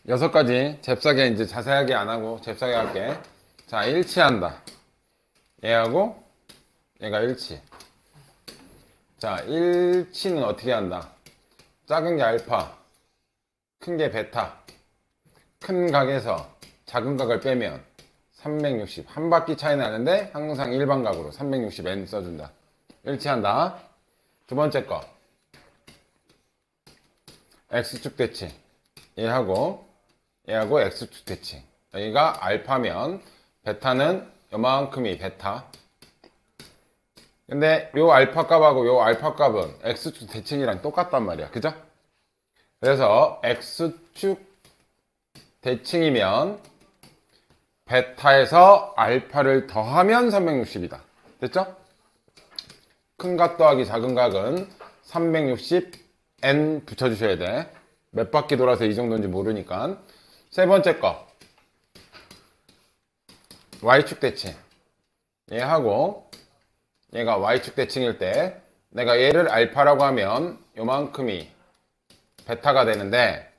6가지 잽싸게 이제 자세하게 안 하고 잽싸게 할게. 자, 일치한다. 얘하고 얘가 일치. 자, 일치는 어떻게 한다? 작은 게 알파, 큰 게 베타. 큰 각에서 작은 각을 빼면 360. 한 바퀴 차이 나는데 항상 일반각으로 360n 써준다. 일치한다. 두 번째 거. X축 대칭. 얘하고 X축 대칭. 여기가 알파면 베타는 요만큼이 베타. 근데 요 알파 값하고 요 알파 값은 X축 대칭이랑 똑같단 말이야. 그죠? 그래서 X축 대칭이면 베타에서 알파를 더하면 360이다. 됐죠? 큰 각 더하기 작은 각은 360n 붙여주셔야 돼. 몇 바퀴 돌아서 이 정도인지 모르니까. 세 번째 거. Y축 대칭. 얘하고 얘가 Y축 대칭일 때 내가 얘를 알파라고 하면 요만큼이 베타가 되는데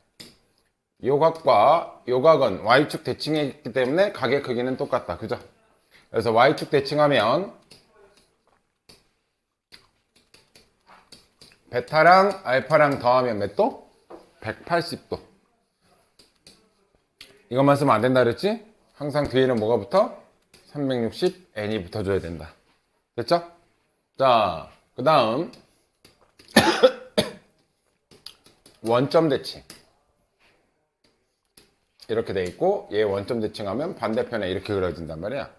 요 각과 요 각은 Y축 대칭이기 때문에 각의 크기는 똑같다. 그죠? 그래서 Y축 대칭하면 베타랑 알파랑 더하면 몇 도? 180도. 이것만 쓰면 안 된다 그랬지? 항상 뒤에는 뭐가 붙어? 360n이 붙어줘야 된다. 됐죠? 자, 그 다음 원점 대칭. 이렇게 돼 있고 얘 원점 대칭하면 반대편에 이렇게 그려진단 말이야.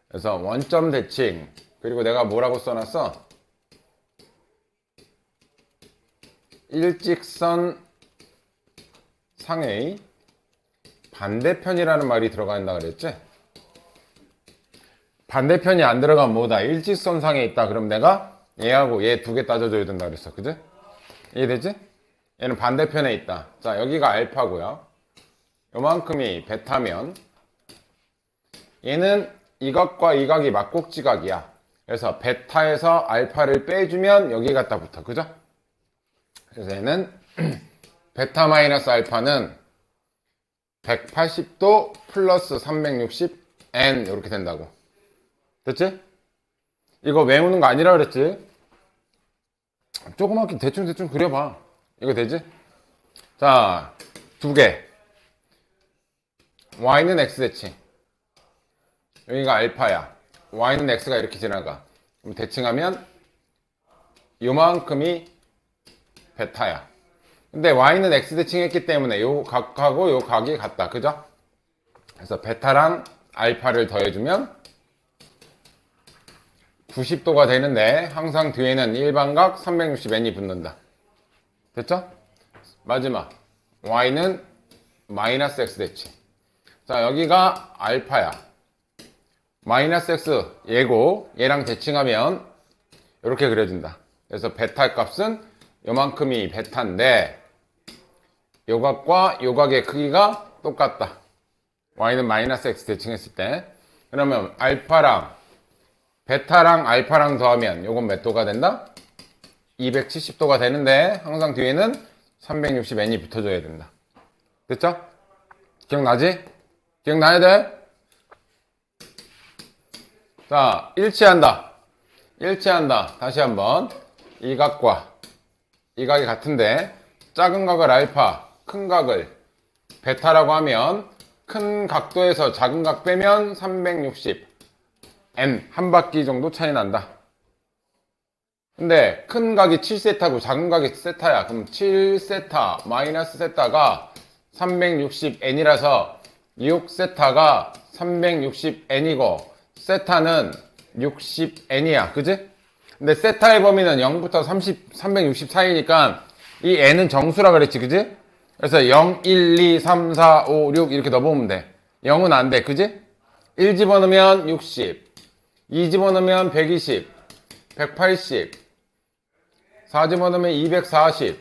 그래서 원점 대칭. 그리고 내가 뭐라고 써놨어? 일직선 상의 반대편이라는 말이 들어간다 그랬지? 반대편이 안 들어가면 뭐다? 일직선 상에 있다. 그럼 내가 얘하고 얘 두 개 따져줘야 된다 그랬어. 그지? 이해되지? 얘는 반대편에 있다. 자, 여기가 알파고요. 요만큼이 베타면 얘는 이 각과 이 각이 막곡지각이야. 그래서 베타에서 알파를 빼주면 여기 갖다 붙어. 그죠? 그래서 얘는 베타 마이너스 알파는 180도 플러스 360n 이렇게 된다고. 됐지? 이거 외우는 거 아니라 그랬지? 조그맣게 대충 그려봐. 이거 되지? 자, 두 개. y는 x 대칭. 여기가 알파야. y는 x가 이렇게 지나가. 그럼 대칭하면 요만큼이 베타야. 근데 y는 x 대칭했기 때문에 요 각하고 요 각이 같다. 그죠? 그래서 베타랑 알파를 더해주면 90도가 되는데 항상 뒤에는 일반각 360n이 붙는다. 됐죠? 마지막 y는 마이너스 x 대칭. 자, 여기가 알파야. 마이너스 x 얘고 얘랑 대칭하면 이렇게 그려진다. 그래서 베타 값은 요만큼이 베타인데 요 각과 요 각의 크기가 똑같다. y는 마이너스 x 대칭했을 때. 그러면 알파랑 베타랑 알파랑 더하면 요건 몇 도가 된다? 270도가 되는데 항상 뒤에는 360n이 붙어줘야 된다. 됐죠? 기억나지? 기억나야 돼? 자, 일치한다. 일치한다. 다시 한번. 이 각과 이 각이 같은데 작은 각을 알파, 큰 각을 베타라고 하면 큰 각도에서 작은 각 빼면 360n 한 바퀴 정도 차이 난다. 근데 큰 각이 7세타고 작은 각이 세타야. 그럼 7세타 마이너스 세타가 360n이라서 6세타가 360n이고 세타는 60n이야. 그지? 근데 세타의 범위는 0부터 360 사이니까 이 n은 정수라 그랬지. 그지? 그래서 0, 1, 2, 3, 4, 5, 6 이렇게 넣어보면 돼. 0은 안 돼. 그지? 1 집어넣으면 60, 2 집어넣으면 120, 180, 4 집어넣으면 240,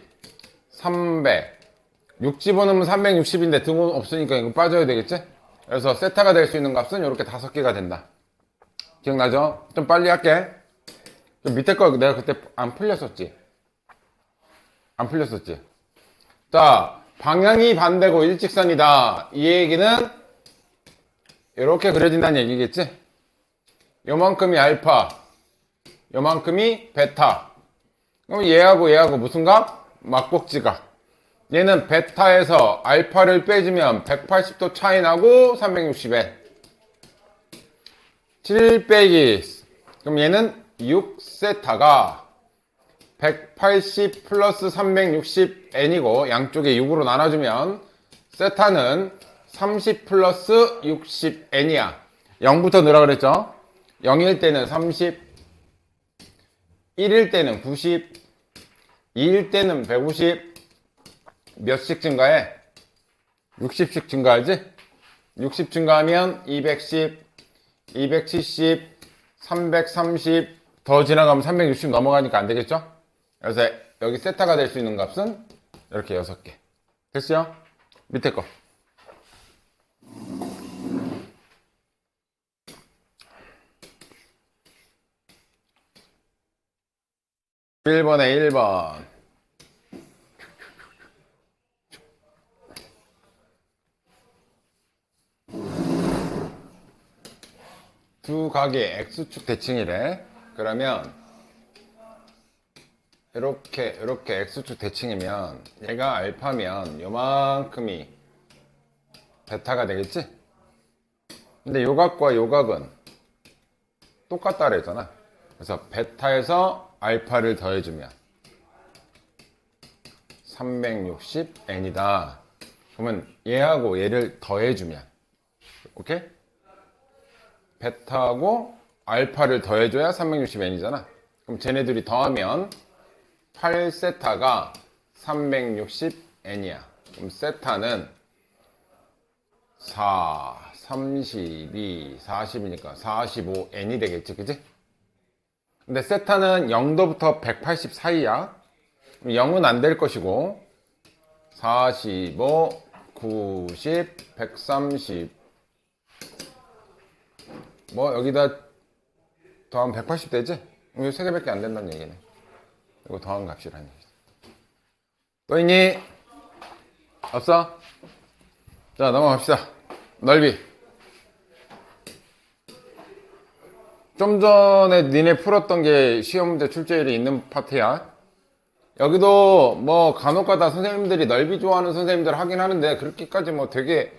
300, 6 집어넣으면 360인데 등은 없으니까 이거 빠져야 되겠지? 그래서 세타가 될 수 있는 값은 이렇게 5개가 된다. 기억나죠? 좀 빨리 할게. 밑에 거 내가 그때 안 풀렸었지? 안 풀렸었지? 자, 방향이 반대고 일직선이다. 이 얘기는 이렇게 그려진다는 얘기겠지? 요만큼이 알파, 요만큼이 베타. 그럼 얘하고 무슨 값? 막복지각. 얘는 베타에서 알파를 빼주면 180도 차이 나고 360엔. 7 빼기. 그럼 얘는 6세타가 180 플러스 360n이고 양쪽에 6으로 나눠주면 세타는 30 플러스 60n이야. 0부터 넣으라 그랬죠? 0일 때는 30, 1일 때는 90, 2일 때는 150, 몇씩 증가해? 60씩 증가하지? 60 증가하면 210, 270, 330, 더 지나가면 360 넘어가니까 안 되겠죠? 그래서 여기 세타가 될 수 있는 값은 이렇게 6개. 됐죠? 밑에 거. 1번에 1번. 두 각이 X축 대칭이래. 그러면 이렇게 X축 대칭이면 얘가 알파면 요만큼이 베타가 되겠지? 근데 요 각과 요 각은 똑같다 그랬잖아. 그래서 베타에서 알파를 더해주면 360n이다. 그러면 얘하고 얘를 더해주면 오케이? 베타하고 알파를 더해줘야 360n이잖아. 그럼 쟤네들이 더하면 8세타가 360n이야. 그럼 세타는 4, 32, 40이니까 45n이 되겠지, 그치? 근데 세타는 0도부터 180 사이야. 0은 안 될 것이고 45, 90, 130 뭐 여기다 더하면 180 되지? 이거 3개밖에 안 된다는 얘기네. 이거 더한 값이라는 얘기지. 또 있니? 없어? 자, 넘어갑시다. 넓이. 좀 전에 니네 풀었던 게 시험 문제 출제율이 있는 파트야. 여기도 뭐 간혹가다 선생님들이 넓이 좋아하는 선생님들 하긴 하는데 그렇게까지 뭐 되게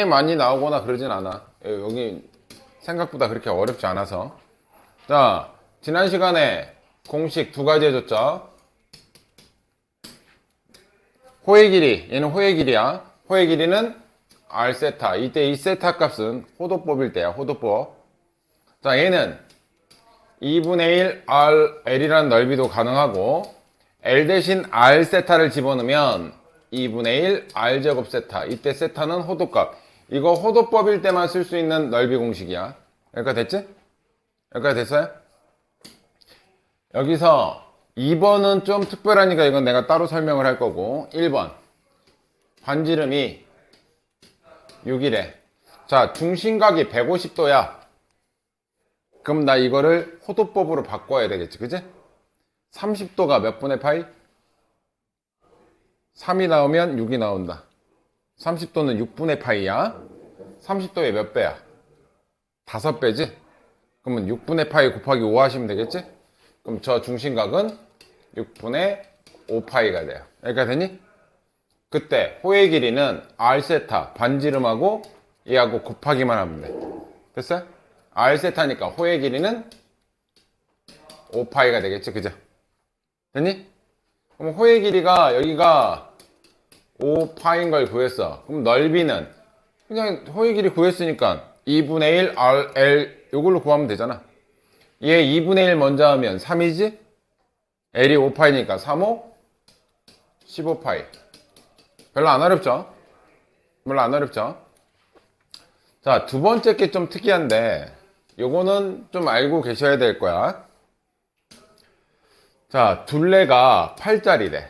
많이 나오거나 그러진 않아. 여기 생각보다 그렇게 어렵지 않아서. 자, 지난 시간에 공식 2가지 해줬죠. 호의 길이, 얘는 호의 길이야. 호의 길이는 R세타. 이때 이 세타 값은 호도법일 때야, 호도법. 자, 얘는 2분의 1 RL이라는 넓이도 가능하고 L 대신 R세타를 집어넣으면 2분의 1 R제곱 세타. 이때 세타는 호도값. 이거 호도법일 때만 쓸 수 있는 넓이 공식이야. 여기까지 됐지? 여기까지 됐어요? 여기서 2번은 좀 특별하니까 이건 내가 따로 설명을 할 거고 1번 반지름이 6이래. 자, 중심각이 150도야. 그럼 나 이거를 호도법으로 바꿔야 되겠지, 그치? 30도가 몇 분의 파이? 3이 나오면 6이 나온다. 30도는 6분의 파이야. 30도에 몇 배야? 5배지? 그러면 6분의 파이 곱하기 5 하시면 되겠지? 그럼 저 중심각은 6분의 5파이가 돼요. 여기까지 됐니? 그때 호의 길이는 R세타 반지름하고 얘하고 곱하기만 하면 돼. 됐어요? R세타니까 호의 길이는 5파이가 되겠지, 그죠? 됐니? 그럼 호의 길이가 여기가 5파인 걸 구했어. 그럼 넓이는 그냥 호의 길이 구했으니까 2분의 1 RL 이걸로 구하면 되잖아. 얘 2분의 1 먼저 하면 3이지? L이 5파이니까 3, 5, 15파이. 별로 안 어렵죠? 별로 안 어렵죠? 자, 두 번째 게 좀 특이한데 요거는 좀 알고 계셔야 될 거야. 자, 둘레가 8짜리래.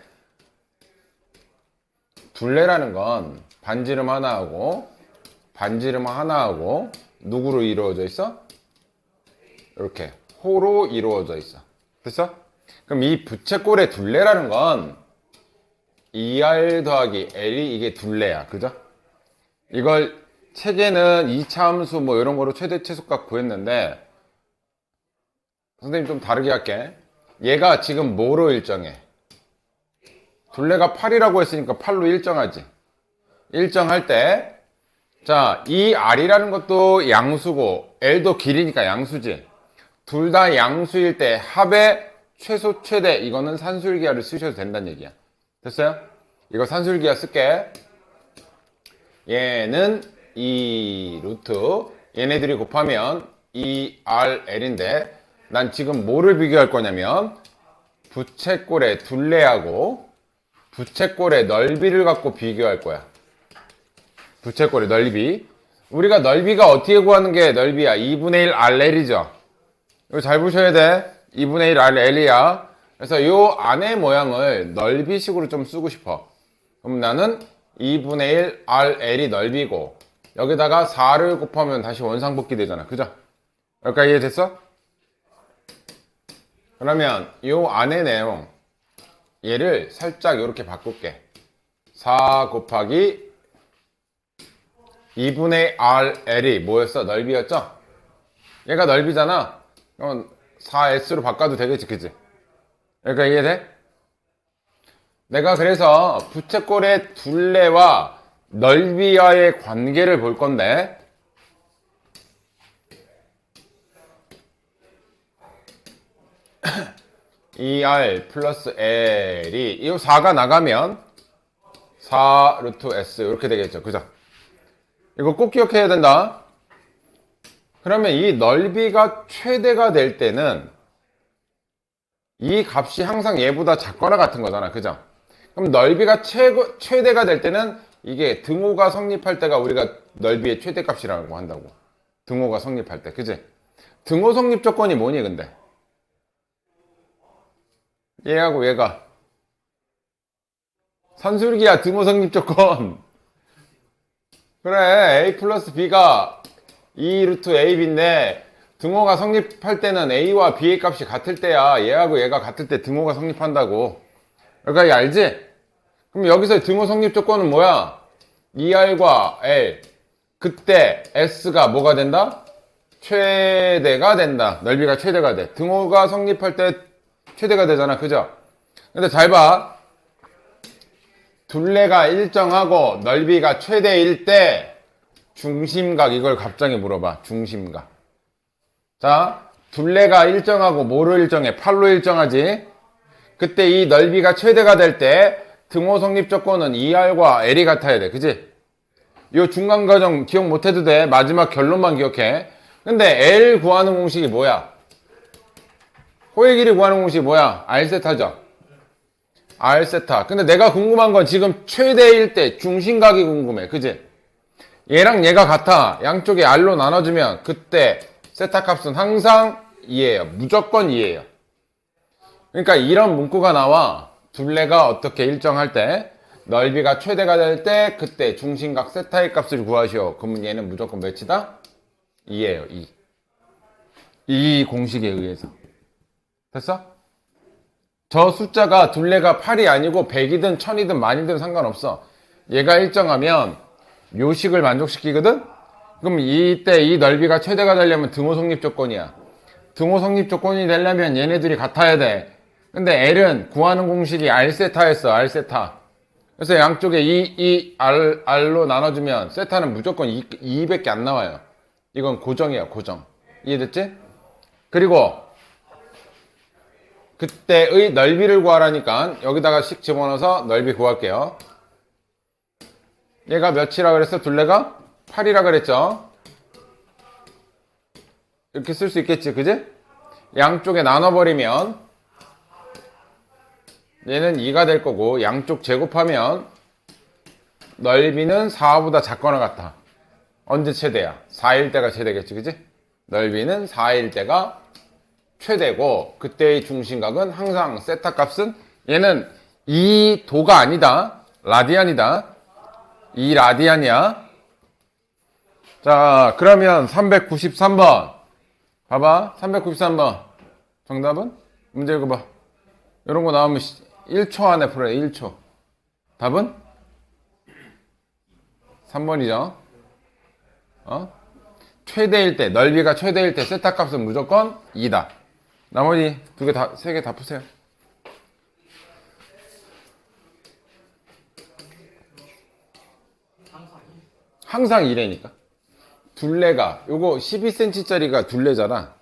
둘레라는 건 반지름 하나하고 반지름 하나하고 누구로 이루어져 있어? 이렇게 호로 이루어져 있어. 됐어? 그럼 이 부채꼴의 둘레라는 건 2R 더하기 L이 이게 둘레야. 그죠? 이걸 책에는 2차 함수 뭐 이런 거로 최대 최소값 구했는데 선생님 좀 다르게 할게. 얘가 지금 뭐로 일정해? 둘레가 8이라고 했으니까 8로 일정하지. 일정할 때 자, 이 R이라는 것도 양수고 L도 길이니까 양수지. 둘 다 양수일 때 합의 최소 최대 이거는 산술기하를 쓰셔도 된다는 얘기야. 됐어요? 이거 산술기하 쓸게. 얘는 2 루트 얘네들이 곱하면 2RL인데 난 지금 뭐를 비교할 거냐면 부채꼴의 둘레하고 부채꼴의 넓이를 갖고 비교할 거야. 부채꼴의 넓이. 우리가 넓이가 어떻게 구하는 게 넓이야? 2분의 1 RL이죠. 이거 잘 보셔야 돼. 2분의 1 RL이야. 그래서 요 안의 모양을 넓이식으로 좀 쓰고 싶어. 그럼 나는 2분의 1 RL이 넓이고 여기다가 4를 곱하면 다시 원상복귀 되잖아. 그죠? 여기까지 이해됐어? 그러면 요 안의 내용 얘를 살짝 이렇게 바꿀게. 4 곱하기 2분의 RL이 뭐였어? 넓이였죠? 얘가 넓이잖아. 그럼 4S로 바꿔도 되겠지, 그치? 그러니까 이해돼? 내가 그래서 부채꼴의 둘레와 넓이와의 관계를 볼 건데 2R 플러스 L이 이 4가 나가면 4 루트 S 이렇게 되겠죠. 그죠? 이거 꼭 기억해야 된다. 그러면 이 넓이가 최대가 될 때는 이 값이 항상 얘보다 작거나 같은 거잖아. 그죠? 그럼 넓이가 최대가 될 때는 이게 등호가 성립할 때가 우리가 넓이의 최대값이라고 한다고. 등호가 성립할 때. 그지? 등호 성립 조건이 뭐니 근데? 얘하고 얘가. 산술기야 등호 성립 조건. 그래 A 플러스 B가 2 루트 AB인데 등호가 성립할 때는 A와 B의 값이 같을 때야. 얘하고 얘가 같을 때 등호가 성립한다고. 그러니까 얘 알지? 그럼 여기서 등호 성립 조건은 뭐야? 2R과 L. 그때 S가 뭐가 된다? 최대가 된다. 넓이가 최대가 돼. 등호가 성립할 때 최대가 되잖아. 그죠? 근데 잘 봐. 둘레가 일정하고 넓이가 최대일 때 중심각 이걸 갑자기 물어봐. 중심각. 자, 둘레가 일정하고 뭐로 일정해? 8로 일정하지? 그때 이 넓이가 최대가 될 때 등호 성립 조건은 2R과 L이 같아야 돼. 그치? 요 중간 과정 기억 못해도 돼. 마지막 결론만 기억해. 근데 L 구하는 공식이 뭐야? 호의 길이 구하는 공식이 뭐야? R세타죠? R세타. 근데 내가 궁금한 건 지금 최대일 때 중심각이 궁금해. 그치? 얘랑 얘가 같아. 양쪽에 R로 나눠주면 그때 세타 값은 항상 2예요. 무조건 2예요. 그러니까 이런 문구가 나와. 둘레가 어떻게 일정할 때 넓이가 최대가 될 때 그때 중심각 세타의 값을 구하시오. 그러면 얘는 무조건 몇이다? 2예요. 2. 이 공식에 의해서. 됐어? 저 숫자가 둘레가 8이 아니고 100이든 1000이든 만이든 상관없어. 얘가 일정하면 요식을 만족시키거든? 그럼 이때 이 넓이가 최대가 되려면 등호 성립 조건이야. 등호 성립 조건이 되려면 얘네들이 같아야 돼. 근데 L은 구하는 공식이 R세타였어. R세타. 그래서 양쪽에 R로 나눠주면 세타는 무조건 2밖에 안 나와요. 이건 고정이에요. 고정. 이해됐지? 그리고 그때의 넓이를 구하라니까 여기다가 씩 집어넣어서 넓이 구할게요. 얘가 몇이라 그랬어? 둘레가? 8이라 그랬죠? 이렇게 쓸 수 있겠지, 그지? 양쪽에 나눠버리면 얘는 2가 될 거고 양쪽 제곱하면 넓이는 4보다 작거나 같아. 언제 최대야? 4일 때가 최대겠지, 그지? 넓이는 4일 때가 최대고 그때의 중심각은 항상 세타 값은 얘는 2도가 아니다. 라디안이다. 2라디안이야. 자, 그러면 393번. 봐봐. 393번. 정답은? 문제 읽어봐. 이런 거 나오면 1초 안에 풀어요. 1초. 답은 3번이죠. 최대일 때, 넓이가 최대일 때 세타 값은 무조건 2다. 나머지 두 개 다, 세 개 다 푸세요. 항상 2래니까. 둘레가, 요거 12cm짜리가 둘레잖아.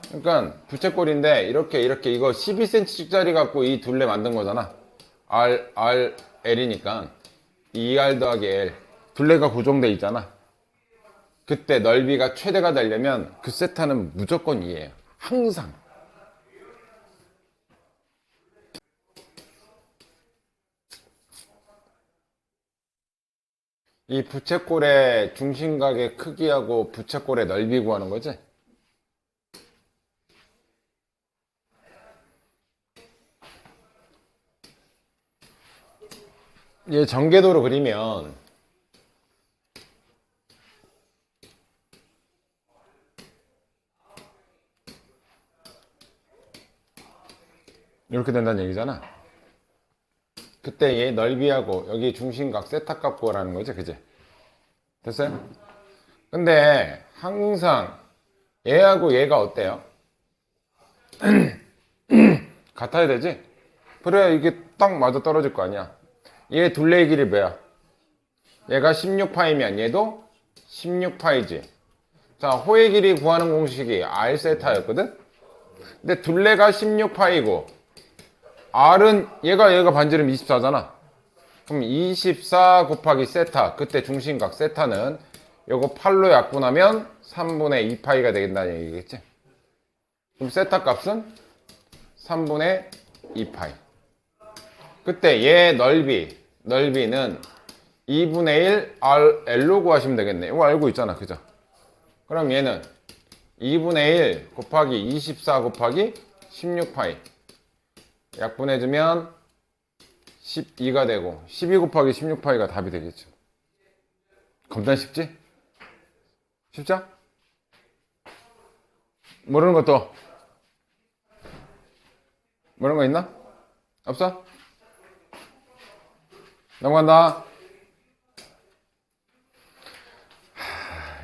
그러니까 부채꼴인데 이렇게 이거 12cm짜리 갖고 이 둘레 만든 거잖아. L이니까 2R 더하기 L. 둘레가 고정돼 있잖아. 그때 넓이가 최대가 되려면 그 세타는 무조건 2예요. 항상. 이 부채꼴의 중심각의 크기하고 부채꼴의 넓이 구하는 거지? 얘 전개도로 그리면 이렇게 된다는 얘기잖아. 그때 얘 넓이하고 여기 중심각 세타 값 구하라는 거지, 그지? 됐어요? 근데 항상 얘하고 얘가 어때요? 같아야 되지? 그래야 이게 딱 맞아 떨어질 거 아니야. 얘 둘레의 길이 뭐야? 얘가 16파이면 얘도 16파이지. 자, 호의 길이 구하는 공식이 R 세타였거든? 근데 둘레가 16파이고 R은 얘가 반지름 24잖아. 그럼 24 곱하기 세타, 그때 중심각 세타는 요거 8로 약분하면 3분의 2파이가 되겠다는 얘기겠지. 그럼 세타 값은 3분의 2파이. 그때 얘 넓이는 2분의 1 L로 구하시면 되겠네. 이거 알고 있잖아, 그죠? 그럼 얘는 2분의 1 곱하기 24 곱하기 16파이 약분해주면 12가 되고 12 곱하기 16파이가 답이 되겠죠. 겁나 쉽지? 쉽죠? 모르는 것도 모르는 거 있나? 없어? 넘어간다.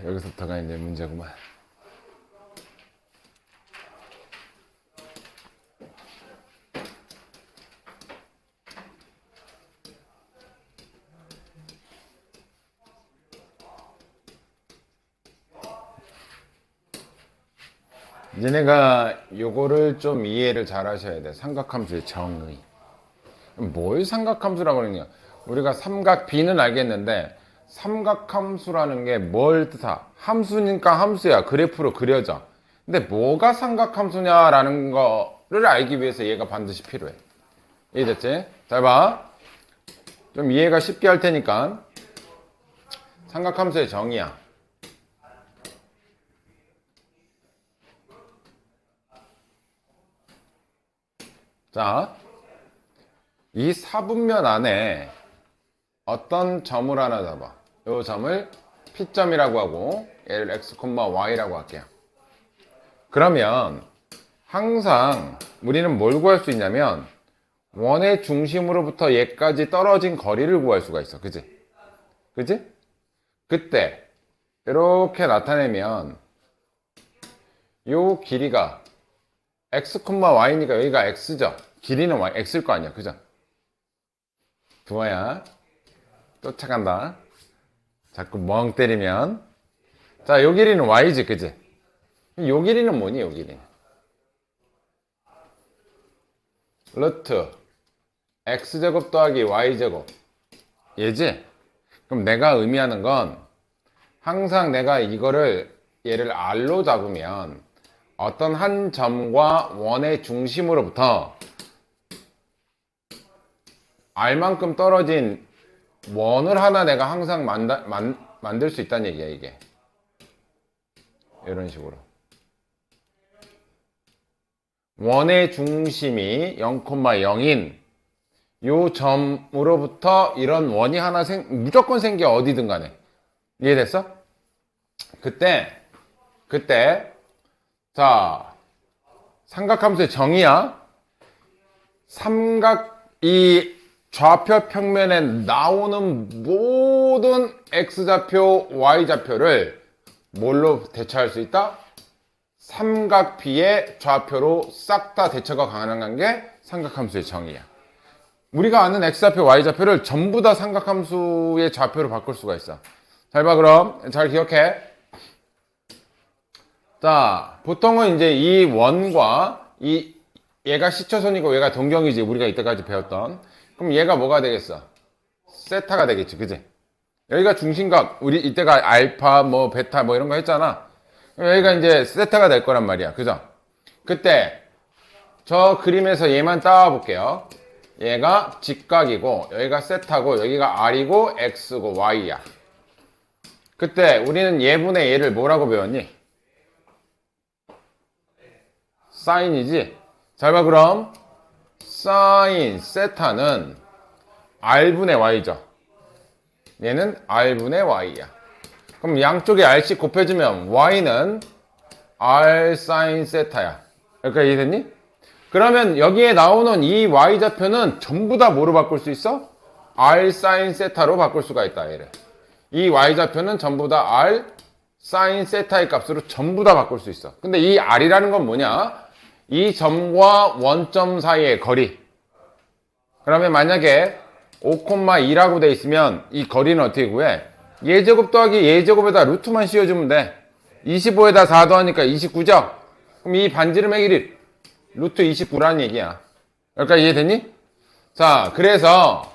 여기서부터가 이제 문제구만. 얘네가 요거를 좀 이해를 잘 하셔야 돼. 삼각함수의 정의. 뭘 삼각함수라고 그러냐? 우리가 삼각 B는 알겠는데 삼각함수라는 게 뭘 뜻하? 함수니까 함수야. 그래프로 그려져. 근데 뭐가 삼각함수냐라는 거를 알기 위해서 얘가 반드시 필요해. 이해됐지? 잘 봐. 좀 이해가 쉽게 할 테니까. 삼각함수의 정의야. 자, 이 사분면 안에 어떤 점을 하나 잡아. 이 점을 P점이라고 하고 얘를 X, Y라고 할게요. 그러면 항상 우리는 뭘 구할 수 있냐면 원의 중심으로부터 얘까지 떨어진 거리를 구할 수가 있어. 그지? 그지? 그때 이렇게 나타내면 요 길이가 X, Y니까 여기가 X죠. 길이는 X일 거 아니야. 그죠? 두어야 쫓아간다. 자꾸 멍 때리면. 자, 요 길이는 Y지. 그지? 요 길이는 뭐니? 요 길이는 루트 X제곱 더하기 Y제곱 얘지? 그럼 내가 의미하는 건 항상 내가 이거를 얘를 R로 잡으면 어떤 한 점과 원의 중심으로부터 R만큼 떨어진 원을 하나 내가 항상 만들 수 있다는 얘기야, 이게. 이런 식으로. 원의 중심이 0,0인 요 점으로부터 이런 원이 하나 무조건 생겨, 어디든 간에. 이해됐어? 그때, 자, 삼각함수의 정의야. 이 좌표 평면에 나오는 모든 x좌표, y좌표를 뭘로 대처할 수 있다? 삼각비의 좌표로 싹 다 대처가 가능한 게 삼각함수의 정의야. 우리가 아는 x좌표, y좌표를 전부 다 삼각함수의 좌표로 바꿀 수가 있어. 잘 봐, 그럼. 잘 기억해. 자, 보통은 이제 이 원과 얘가 시초선이고 얘가 동경이지. 우리가 이때까지 배웠던. 그럼 얘가 뭐가 되겠어? 세타가 되겠지. 그지? 여기가 중심각. 우리 이때가 알파, 뭐, 베타, 뭐 이런 거 했잖아. 여기가 이제 세타가 될 거란 말이야. 그죠? 그때 저 그림에서 얘만 따와 볼게요. 얘가 직각이고 여기가 세타고 여기가 R이고 X고 Y야. 그때 우리는 얘분의 얘를 뭐라고 배웠니? 사인이지? 잘 봐, 그럼 사인 세타는 R분의 Y죠. 얘는 R분의 Y야. 그럼 양쪽에 R씩 곱해주면 Y는 R 사인 세타야. 여기까지 이해됐니? 그러면 여기에 나오는 이 Y좌표는 전부 다 뭐로 바꿀 수 있어? R 사인 세타로 바꿀 수가 있다, 얘를. 이 Y좌표는 전부 다 R 사인 세타의 값으로 전부 다 바꿀 수 있어. 근데 이 R이라는 건 뭐냐? 이 점과 원점 사이의 거리. 그러면 만약에 5,2라고 돼 있으면 이 거리는 어떻게 구해? 예제곱 더하기 예제곱에다 루트만 씌워주면 돼. 25에다 4 더하니까 29죠? 그럼 이 반지름의 길이 루트 29라는 얘기야. 여기까지 이해됐니? 자, 그래서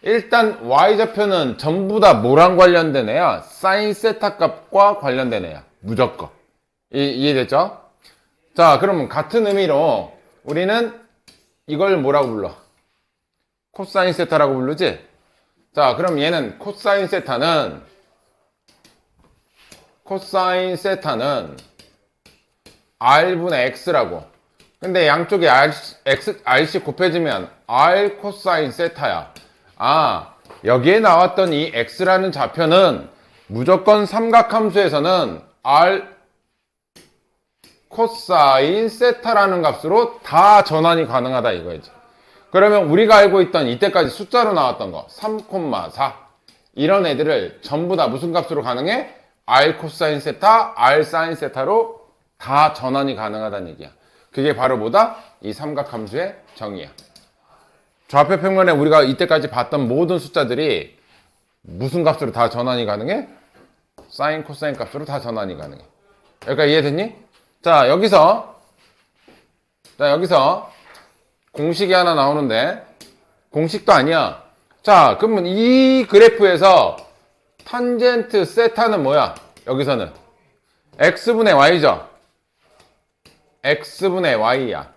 일단 y좌표는 전부 다 뭐랑 관련된 애야? 사인 세타 값과 관련된 애야. 무조건. 이해됐죠? 자, 그러면 같은 의미로 우리는 이걸 뭐라고 불러? 코사인 세타라고 부르지? 자, 그럼 얘는 코사인 세타는 R분의 X라고. 근데 양쪽에 R씩 곱해지면 R 코사인 세타야. 아, 여기에 나왔던 이 X라는 좌표는 무조건 삼각함수에서는 R 코사인 세타라는 값으로 다 전환이 가능하다 이거지. 그러면 우리가 알고 있던 이때까지 숫자로 나왔던 거 3,4 이런 애들을 전부 다 무슨 값으로 가능해? R 코사인 세타, R 사인 세타로 다 전환이 가능하다는 얘기야. 그게 바로 뭐다? 이 삼각함수의 정의야. 좌표 평면에 우리가 이때까지 봤던 모든 숫자들이 무슨 값으로 다 전환이 가능해? 사인, 코사인 값으로 다 전환이 가능해. 여기까지 이해됐니? 자, 여기서 공식이 하나 나오는데 공식도 아니야. 자, 그러면 이 그래프에서 탄젠트 세타는 뭐야? 여기서는 x분의 y죠. x분의 y야.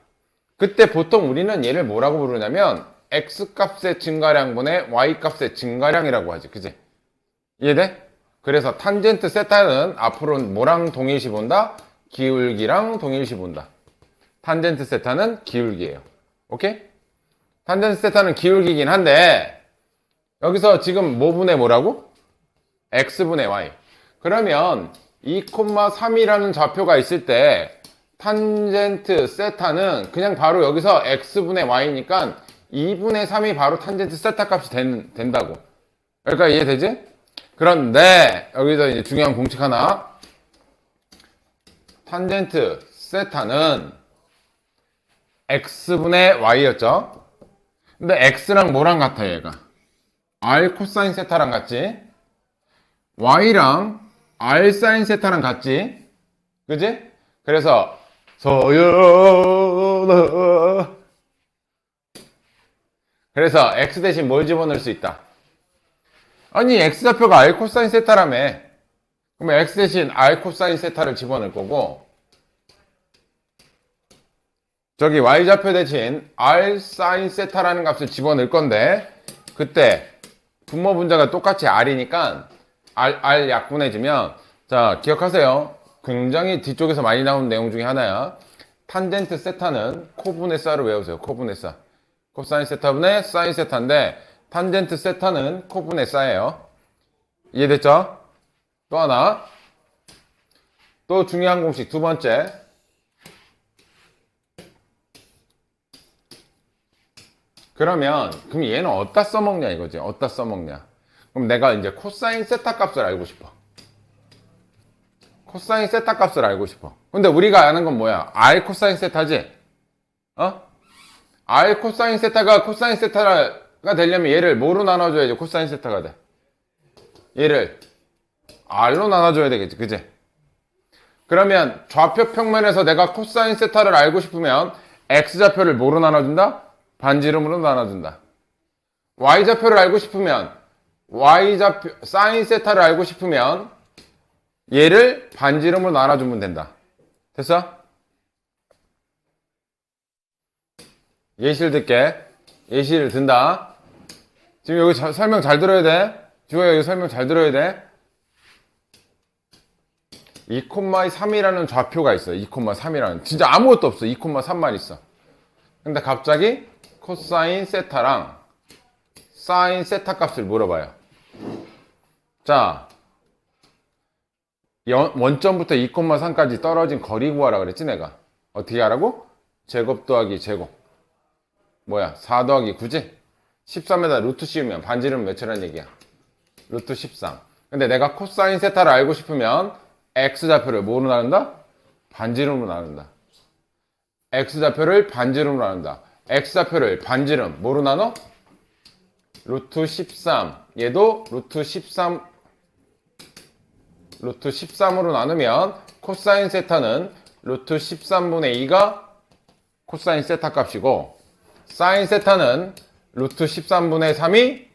그때 보통 우리는 얘를 뭐라고 부르냐면 x값의 증가량분의 y값의 증가량이라고 하지. 그지? 이해돼? 그래서 탄젠트 세타는 앞으로는 뭐랑 동일시 본다? 기울기랑 동일시 본다. 탄젠트 세타는 기울기예요. 오케이? 탄젠트 세타는 기울기긴 한데 여기서 지금 뭐분의 뭐라고? x분의 y. 그러면 2,3이라는 좌표가 있을 때 탄젠트 세타는 그냥 바로 여기서 x분의 y니까 2분의 3이 바로 탄젠트 세타 값이 된다고. 그러니까 이해되지? 그런데 여기서 이제 중요한 공식 하나. 탄젠트 세타는 x분의 y였죠. 근데 x랑 뭐랑 같아 얘가? r 코사인 세타랑 같지? y랑 r 사인 세타랑 같지? 그지? 그래서 그래서 x 대신 뭘 집어넣을 수 있다? 아니 x좌표가 r 코사인 세타라며. 그러면 x 대신 r 코사인 세타를 집어넣을 거고 저기 y좌표 대신 r 사인 세타라는 값을 집어넣을 건데 그때 분모 분자가 똑같이 r이니까 r 약분해지면 자 기억하세요. 굉장히 뒤쪽에서 많이 나오는 내용 중에 하나야. 탄젠트 세타는 코분의 싸로 외우세요. 코분의 싸. 코사인 세타분의 사인 세타인데 탄젠트 세타는 코분의 싸예요. 이해됐죠? 또 하나. 또 중요한 공식 두 번째. 그럼 얘는 어디다 써먹냐 이거지. 어디다 써먹냐. 그럼 내가 이제 코사인 세타 값을 알고 싶어. 코사인 세타 값을 알고 싶어. 근데 우리가 아는 건 뭐야? R 코사인 세타지? R 코사인 세타가 코사인 세타가 되려면 얘를 뭐로 나눠줘야지 코사인 세타가 돼? 얘를 R로 나눠줘야 되겠지. 그지? 그러면 좌표 평면에서 내가 코사인 세타를 알고 싶으면 X좌표를 뭐로 나눠준다? 반지름으로 나눠준다. Y좌표를 알고 싶으면 Y좌표, 사인 세타를 알고 싶으면 얘를 반지름으로 나눠주면 된다. 됐어? 예시를 들게. 예시를 든다. 지금 여기 설명 잘 들어야 돼. 주호야 여기 설명 잘 들어야 돼. 2,3이라는 좌표가 있어. 2,3이라는. 진짜 아무것도 없어. 2,3만 있어. 근데 갑자기 코사인 세타랑 사인 세타 값을 물어봐요. 자, 원점부터 2,3까지 떨어진 거리 구하라 그랬지 내가. 어떻게 하라고? 제곱 더하기 제곱. 뭐야? 4 더하기 9지? 13에다 루트 씌우면 반지름 몇이라는 얘기야? 루트 13. 근데 내가 코사인 세타를 알고 싶으면 X좌표를 뭐로 나눈다? 반지름으로 나눈다. X좌표를 반지름으로 나눈다. X좌표를 반지름 뭐로 나눠? 루트 13. 얘도 루트 13으로 나누면 코사인 세타는 루트 13분의 2가 코사인 세타 값이고 사인 세타는 루트 13분의 3이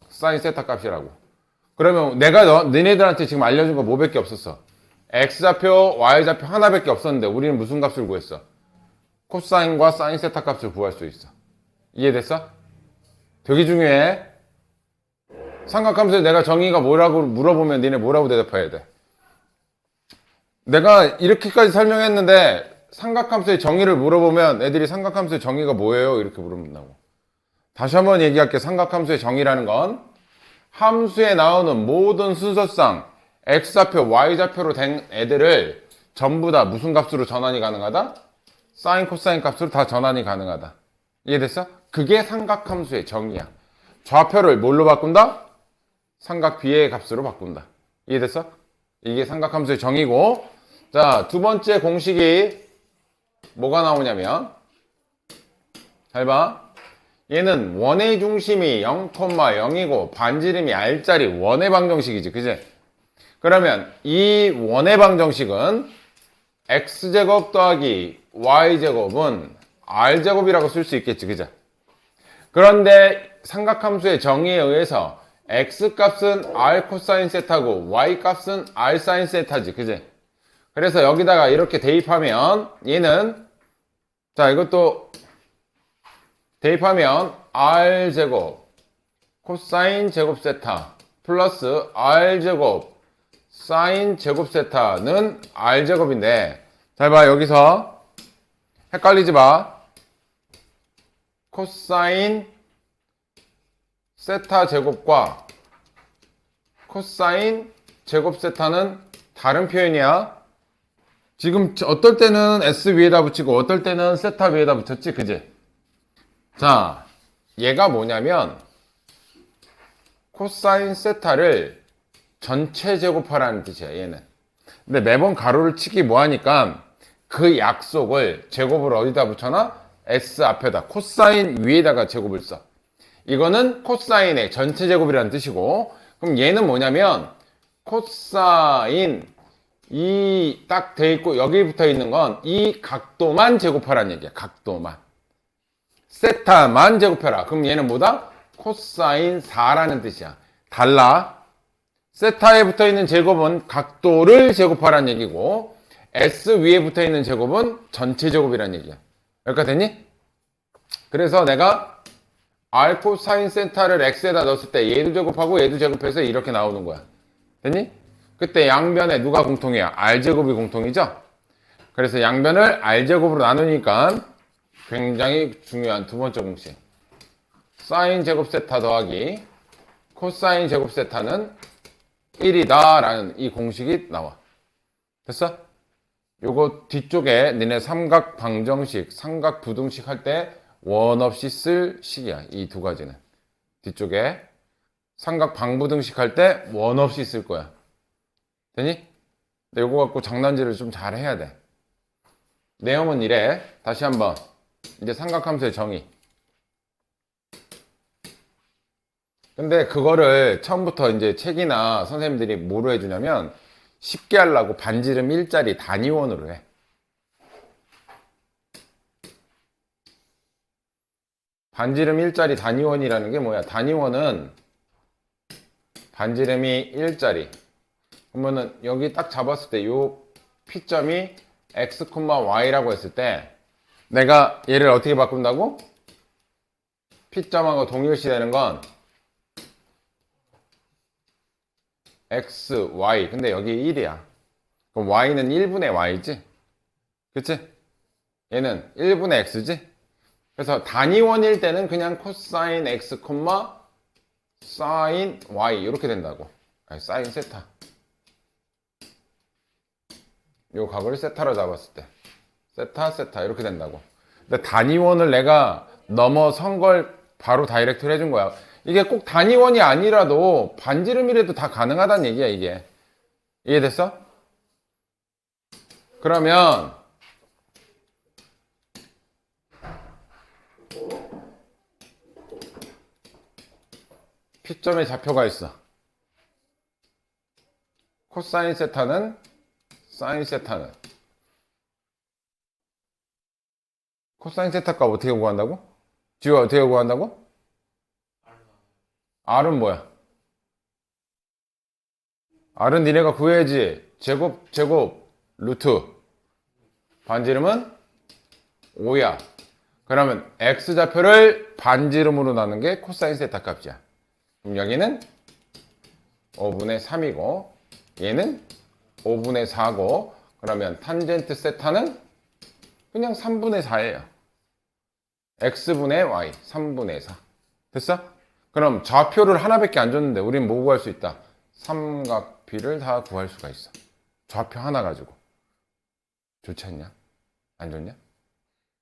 사인 세타 값이라고. 그러면 내가 너네들한테 지금 알려준 거 뭐밖에 없었어? X좌표, Y좌표 하나밖에 없었는데 우리는 무슨 값을 구했어? 코사인과 사인 세타 값을 구할 수 있어. 이해됐어? 되게 중요해. 삼각함수에 내가 정의가 뭐라고 물어보면 니네 뭐라고 대답해야 돼? 내가 이렇게까지 설명했는데 삼각함수의 정의를 물어보면 애들이 삼각함수의 정의가 뭐예요? 이렇게 물어본다고. 다시 한번 얘기할게. 삼각함수의 정의라는 건 함수에 나오는 모든 순서상 X좌표, Y좌표로 된 애들을 전부 다 무슨 값으로 전환이 가능하다? 사인, 코사인 값으로 다 전환이 가능하다. 이해됐어? 그게 삼각함수의 정의야. 좌표를 뭘로 바꾼다? 삼각 B의 값으로 바꾼다. 이해됐어? 이게 삼각함수의 정의고, 자, 두 번째 공식이 뭐가 나오냐면, 잘 봐. 얘는 원의 중심이 0,0이고 반지름이 R짜리 원의 방정식이지. 그지? 그러면 이 원의 방정식은 X제곱 더하기 Y제곱은 R제곱이라고 쓸 수 있겠지. 그죠? 그런데 삼각함수의 정의에 의해서 X값은 R 코사인 세타고 Y값은 R 사인 세타지. 그지? 그래서 여기다가 이렇게 대입하면 얘는 자 이것도 대입하면 R제곱 코사인 제곱 세타 플러스 R제곱 사인 제곱 세타는 R제곱인데 잘 봐. 여기서 헷갈리지 마. 코사인 세타 제곱과 코사인 제곱 세타는 다른 표현이야. 지금 어떨 때는 S 위에다 붙이고 어떨 때는 세타 위에다 붙였지. 그지? 자, 얘가 뭐냐면 코사인 세타를 전체 제곱하라는 뜻이야. 얘는. 근데 매번 가로를 치기 뭐하니까 그 약속을 제곱을 어디다 붙여놔? S 앞에다 코사인 위에다가 제곱을 써. 이거는 코사인의 전체 제곱이라는 뜻이고, 그럼 얘는 뭐냐면 코사인 이 딱 돼 있고 여기 붙어 있는 건 이 각도만 제곱하라는 얘기야. 각도만. 세타만 제곱해라. 그럼 얘는 뭐다? 코사인 4라는 뜻이야. 달라. 세타에 붙어 있는 제곱은 각도를 제곱하라는 얘기고 S 위에 붙어 있는 제곱은 전체 제곱이라는 얘기야. 여기까지 됐니? 그래서 내가 R 코사인 세타를 X에다 넣었을 때 얘도 제곱하고 얘도 제곱해서 이렇게 나오는 거야. 됐니? 그때 양변에 누가 공통이야? R제곱이 공통이죠? 그래서 양변을 R제곱으로 나누니까 굉장히 중요한 두 번째 공식. 사인 제곱 세타 더하기 코사인 제곱 세타는 1이다 라는 이 공식이 나와. 됐어? 요거 뒤쪽에 니네 삼각 방정식, 삼각 부등식 할 때 원 없이 쓸 식이야. 이 두 가지는. 뒤쪽에 삼각 방부등식 할 때 원 없이 쓸 거야. 되니? 근데 이거 갖고 장난질을 좀 잘 해야 돼. 내용은 이래. 다시 한번. 이제 삼각함수의 정의. 근데 그거를 처음부터 이제 책이나 선생님들이 뭐로 해주냐면 쉽게 하려고 반지름 일자리 단위원으로 해. 반지름 일자리 단위원이라는 게 뭐야? 단위원은 반지름이 일자리. 그러면은 여기 딱 잡았을 때 요 P점이 x, y라고 했을 때 내가 얘를 어떻게 바꾼다고? P점하고 동일시 되는 건 x, y. 근데 여기 1이야. 그럼 y는 1분의 y지? 그치? 얘는 1분의 x지? 그래서 단위원일 때는 그냥 코사인 x, 사인 y 이렇게 된다고. 아니, 사인 세타. 요 각을 세타로 잡았을 때 세타 이렇게 된다고. 근데 단위원을 내가 넘어선 걸 바로 다이렉트로 해준 거야. 이게 꼭 단위원이 아니라도 반지름이라도 다 가능하다는 얘기야. 이게 이해됐어? 그러면 P점의 좌표가 있어. 코사인 세타는 사인 세타는 코사인 세타값 어떻게 구한다고? 지우가 어떻게 구한다고? R은 뭐야? R은 니네가 구해야지. 제곱 루트 반지름은 5야. 그러면 X좌표를 반지름으로 나눈 게 코사인 세타 값이야. 그럼 여기는 5분의 3이고 얘는 5분의 4고 그러면 탄젠트 세타는 그냥 3분의 4예요. x분의 y 3분의 4 됐어? 그럼 좌표를 하나밖에 안 줬는데 우린 뭐 구할 수 있다? 삼각비를 다 구할 수가 있어. 좌표 하나 가지고. 좋지 않냐? 안 좋냐?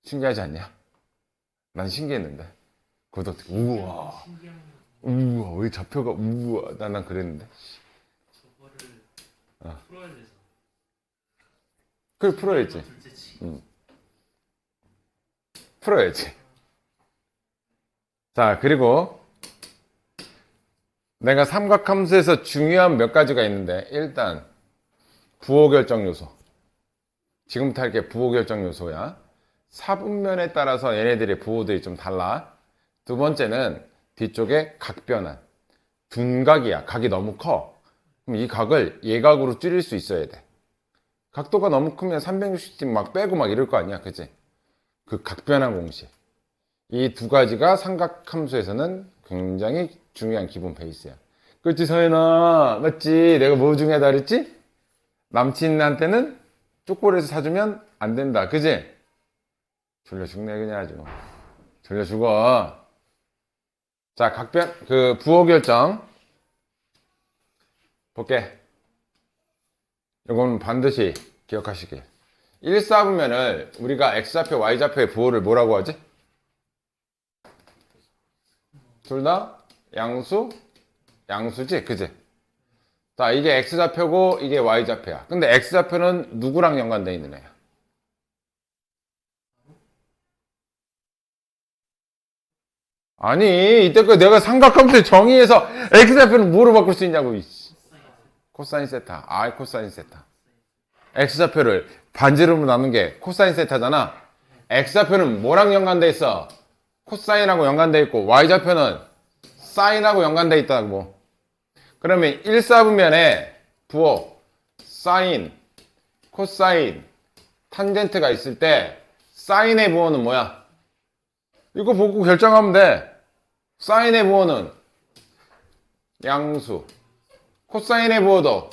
신기하지 않냐? 난 신기했는데 그것도 어떻게 우와 왜 좌표가 우와 난 그랬는데 풀어야 돼서. 그걸 풀어야지. 풀어야지. 자, 그리고 내가 삼각함수에서 중요한 몇 가지가 있는데 일단 부호결정 요소. 지금부터 할게 부호결정 요소야. 사분면에 따라서 얘네들의 부호들이 좀 달라. 두 번째는 뒤쪽에 각변환. 둔각이야. 각이 너무 커. 그럼 이 각을 예각으로 줄일 수 있어야 돼. 각도가 너무 크면 360도 막 빼고 막 이럴 거 아니야. 그치? 그 각변환 공식. 이 두 가지가 삼각함수에서는 굉장히 중요한 기본 베이스야. 그렇지, 서연아? 맞지? 내가 뭐 중요하다 그랬지? 남친한테는 초콜릿을 사주면 안 된다. 그치? 졸려 죽네, 그냥 아주. 졸려 죽어. 자, 부호 결정. 볼게. 이건 반드시 기억하시길. 1사분면을 우리가 X좌표, Y좌표의 부호를 뭐라고 하지? 둘 다 양수지? 그지? 자, 이게 X좌표고 이게 Y좌표야. 근데 X좌표는 누구랑 연관되어 있는 애야? 아니, 이때까지 내가 삼각함수의 정의에서 X좌표는 뭐로 바꿀 수 있냐고. 코사인 세타. 코사인 세타. X좌표를 반지름으로 나눈 게 코사인 세타잖아. X좌표는 뭐랑 연관돼 있어? 코사인하고 연관돼 있고 Y좌표는 사인하고 연관돼 있다고. 그러면 1사분면에 부호 사인, 코사인, 탄젠트가 있을 때 사인의 부호는 뭐야? 이거 보고 결정하면 돼. 사인의 부호는 양수, 코사인의 부호도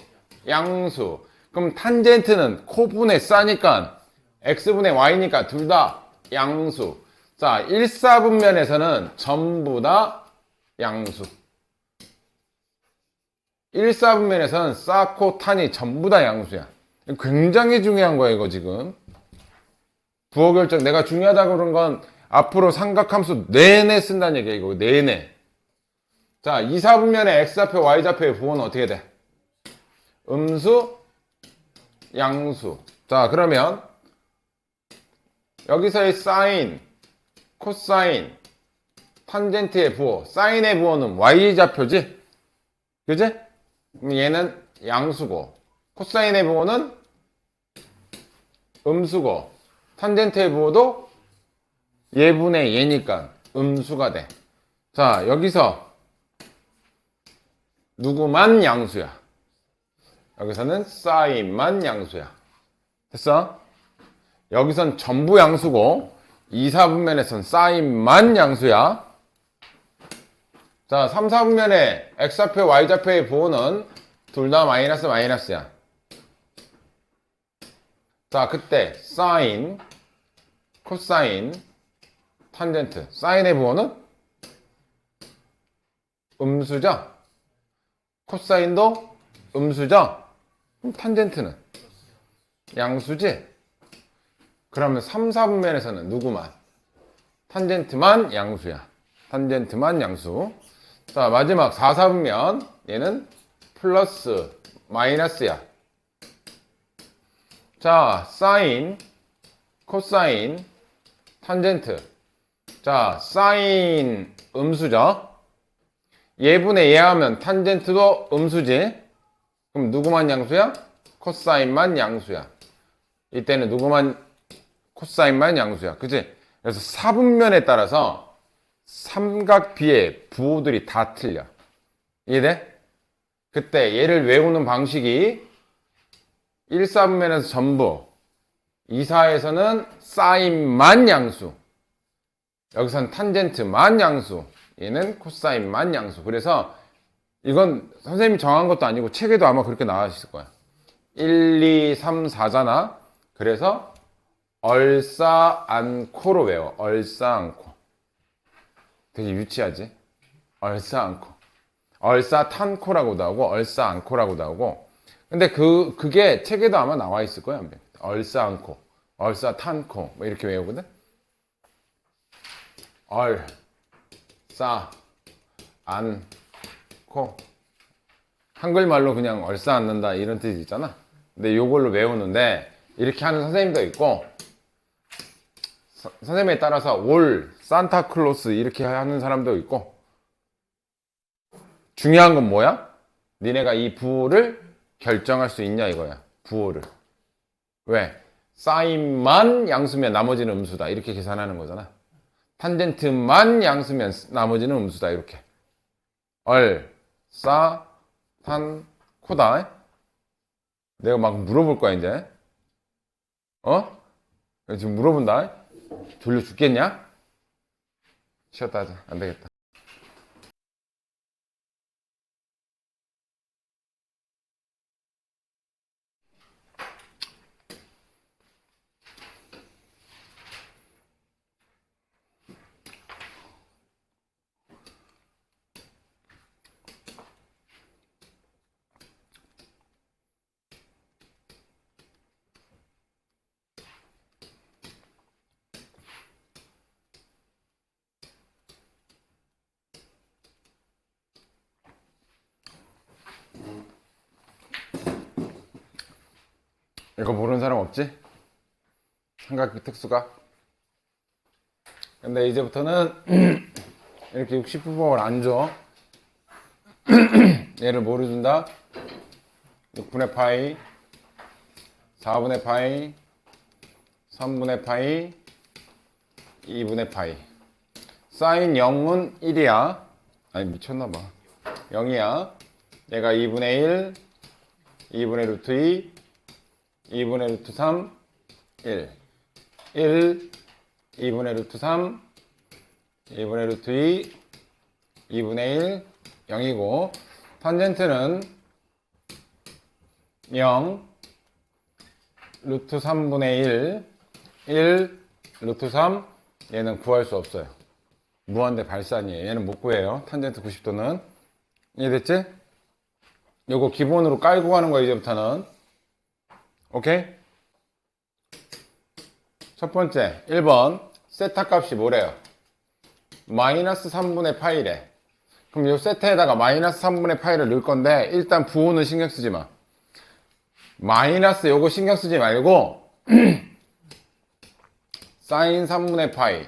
양수. 그럼 탄젠트는 코분의 싸니까 x분의 y니까 둘 다 양수. 자, 1사분면에서는 전부 다 양수. 1사분면에서는 싸, 코, 탄이 전부 다 양수야. 굉장히 중요한 거야, 이거 지금. 부호 결정, 내가 중요하다고 그런 건 앞으로 삼각함수 내내 쓴다는 얘기야, 이거. 내내. 자, 2, 4분면의 x좌표, y좌표의 부호는 어떻게 돼? 음수, 양수. 자, 그러면 여기서의 사인, 코사인, 탄젠트의 부호, 사인의 부호는 y좌표지? 그지? 그럼 얘는 양수고, 코사인의 부호는 음수고, 탄젠트의 부호도 얘분의 얘니까 음수가 돼. 자, 여기서 누구만 양수야? 여기서는 사인만 양수야. 됐어? 여기선 전부 양수고 2, 4분면에선 사인만 양수야. 자, 3, 4분면의 x좌표, y좌표의 부호는 둘 다 마이너스 마이너스야. 자, 그때 사인, 코사인, 탄젠트. 사인의 부호는 음수죠? 코사인도 음수죠? 그럼 탄젠트는 양수지? 그러면 3, 4분면에서는 누구만? 탄젠트만 양수야. 탄젠트만 양수. 자, 마지막 4, 4분면 얘는 플러스 마이너스야. 자, 사인, 코사인, 탄젠트. 자, 사인 음수죠? 얘분의 얘 하면 탄젠트도 음수지? 그럼 누구만 양수야? 코사인만 양수야. 이때는 누구만 코사인만 양수야. 그치? 그래서 4분면에 따라서 삼각비의 부호들이 다 틀려. 이해돼? 그때 얘를 외우는 방식이 1, 4분면에서 전부, 2, 4에서는 사인만 양수, 여기서는 탄젠트만 양수, 얘는 코사인만 양수. 그래서 이건 선생님이 정한 것도 아니고 책에도 아마 그렇게 나와 있을 거야. 1, 2, 3, 4잖아. 그래서 얼싸안코로 외워. 얼싸안코. 되게 유치하지? 얼싸안코. 얼싸탄코라고도 하고 얼싸안코라고도 하고. 근데 그게 책에도 아마 나와 있을 거야. 얼싸안코, 얼싸탄코 뭐 이렇게 외우거든. 얼싸 안코. 한글말로 그냥 얼싸안는다 이런 뜻이 있잖아. 근데 요걸로 외우는데 이렇게 하는 선생님도 있고, 선생님에 따라서 올, 산타클로스 이렇게 하는 사람도 있고. 중요한 건 뭐야? 니네가 이 부호를 결정할 수 있냐 이거야. 부호를. 왜? 사인만 양수면 나머지는 음수다 이렇게 계산하는 거잖아. 탄젠트만 양수면 나머지는 음수다 이렇게. 싸, 탄, 코다. 내가 막 물어볼 거야 이제. 지금 물어본다. 졸려 죽겠냐? 쉬었다 하자. 안 되겠다. 이거 모르는 사람 없지? 삼각비 특수가. 근데 이제부터는 이렇게 60분법을 안 줘. 얘를 뭐로 준다? 6분의 파이, 4분의 파이, 3분의 파이, 2분의 파이. 사인 0은 1이야. 아니 미쳤나봐. 0이야. 얘가 2분의 1, 2분의 루트 2, 2분의 루트 3, 1. 1, 2분의 루트 3, 2분의 루트 2, 2분의 1, 0이고, 탄젠트는 0, 루트 3분의 1, 1, 루트 3, 얘는 구할 수 없어요. 무한대 발산이에요. 얘는 못 구해요. 탄젠트 90도는. 이해됐지? 요거 기본으로 깔고 가는 거야, 이제부터는. 오케이? 첫 번째, 1번. 세타 값이 뭐래요? 마이너스 3분의 파이래. 그럼 요 세타에다가 마이너스 3분의 파이를 넣을 건데, 일단 부호는 신경 쓰지 마. 마이너스 요거 신경 쓰지 말고, 사인 3분의 파이,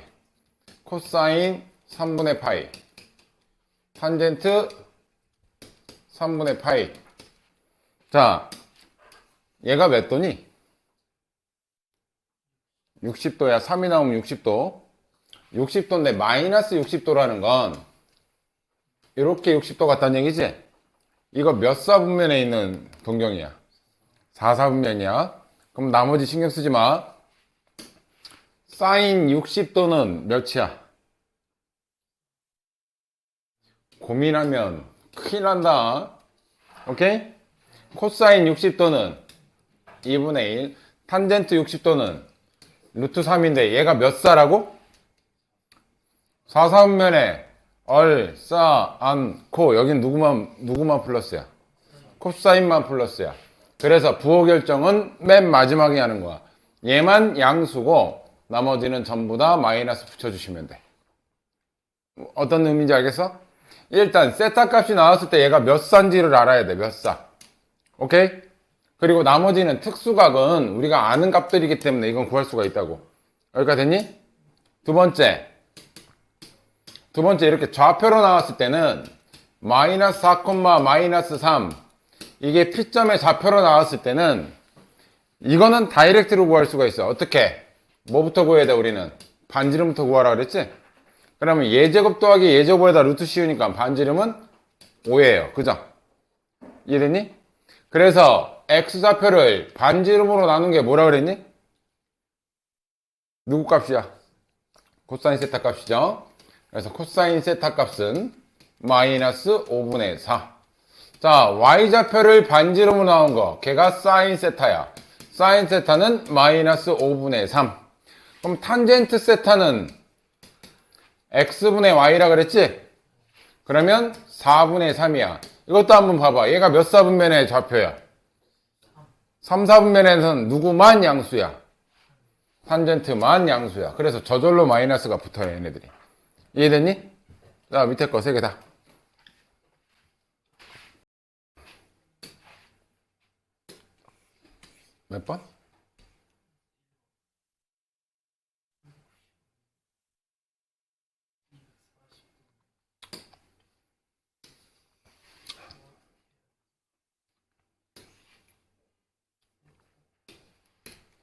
코사인 3분의 파이, 탄젠트 3분의 파이. 자, 얘가 몇 도니? 60도야. 3이 나오면 60도. 60도인데 마이너스 60도라는 건 이렇게 60도 같다는 얘기지? 이거 몇 사분면에 있는 동경이야? 4사분면이야. 그럼 나머지 신경 쓰지 마. 사인 60도는 몇이야? 고민하면 큰일 난다. 오케이? 코사인 60도는 2분의 1. 탄젠트 60도는 루트 3인데 얘가 몇 사라고? 4사분면에 얼, 싸, 안, 코. 여긴 누구만 플러스야? 코사인만 플러스야. 그래서 부호 결정은 맨 마지막에 하는 거야. 얘만 양수고 나머지는 전부 다 마이너스 붙여주시면 돼. 어떤 의미인지 알겠어? 일단 세타 값이 나왔을 때 얘가 몇 사인지를 알아야 돼. 몇 사. 오케이? 그리고 나머지는 특수각은 우리가 아는 값들이기 때문에 이건 구할 수가 있다고. 여기까지 됐니? 두 번째 이렇게 좌표로 나왔을 때는 마이너스 4, 마이너스 3 이게 P점의 좌표로 나왔을 때는 이거는 다이렉트로 구할 수가 있어. 어떻게? 뭐부터 구해야 돼 우리는? 반지름부터 구하라 그랬지? 그러면 예제곱 더하기 예제곱에다 루트 씌우니까 반지름은 5예요. 그죠? 이해됐니? 그래서 x좌표를 반지름으로 나눈 게 뭐라 그랬니? 누구 값이야? 코사인 세타 값이죠. 그래서 코사인 세타 값은 마이너스 5분의 4. 자, y좌표를 반지름으로 나온 거 걔가 사인 세타야. 사인 세타는 마이너스 5분의 3. 그럼 탄젠트 세타는 x분의 y라 그랬지? 그러면 4분의 3이야. 이것도 한번 봐봐. 얘가 몇 사분면의 좌표야? 3, 4분면에서는 누구만 양수야? 탄젠트만 양수야. 그래서 저절로 마이너스가 붙어요, 얘네들이. 이해됐니? 자, 밑에 거 3개 다. 몇 번?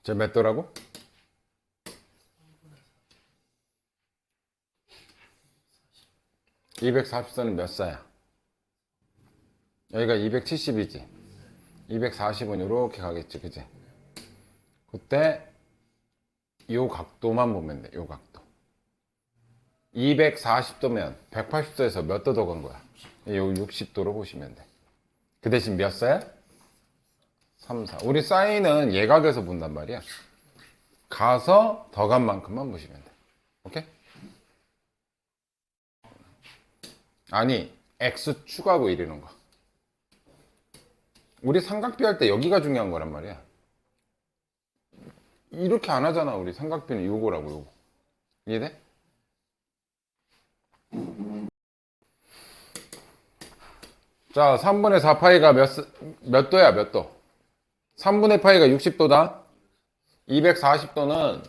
저 몇 도라고? 240선은 몇 사야? 여기가 270이지. 240은 이렇게 가겠지, 그지? 그때 요 각도만 보면 돼, 요 각도. 240도면 180도에서 몇 도 더 간 거야? 요 60도로 보시면 돼. 그 대신 몇 사야? 3, 4. 우리 사인은 예각에서 본단 말이야. 가서 더 간 만큼만 보시면 돼. 오케이? 아니, x축하고 이러는 거. 우리 삼각비 할 때 여기가 중요한 거란 말이야. 이렇게 안 하잖아, 우리 삼각비는 요거라고, 요거. 이해돼? 자, 3분의 4파이가 몇 도야, 몇 도? 3분의 파이가 60도다. 240도는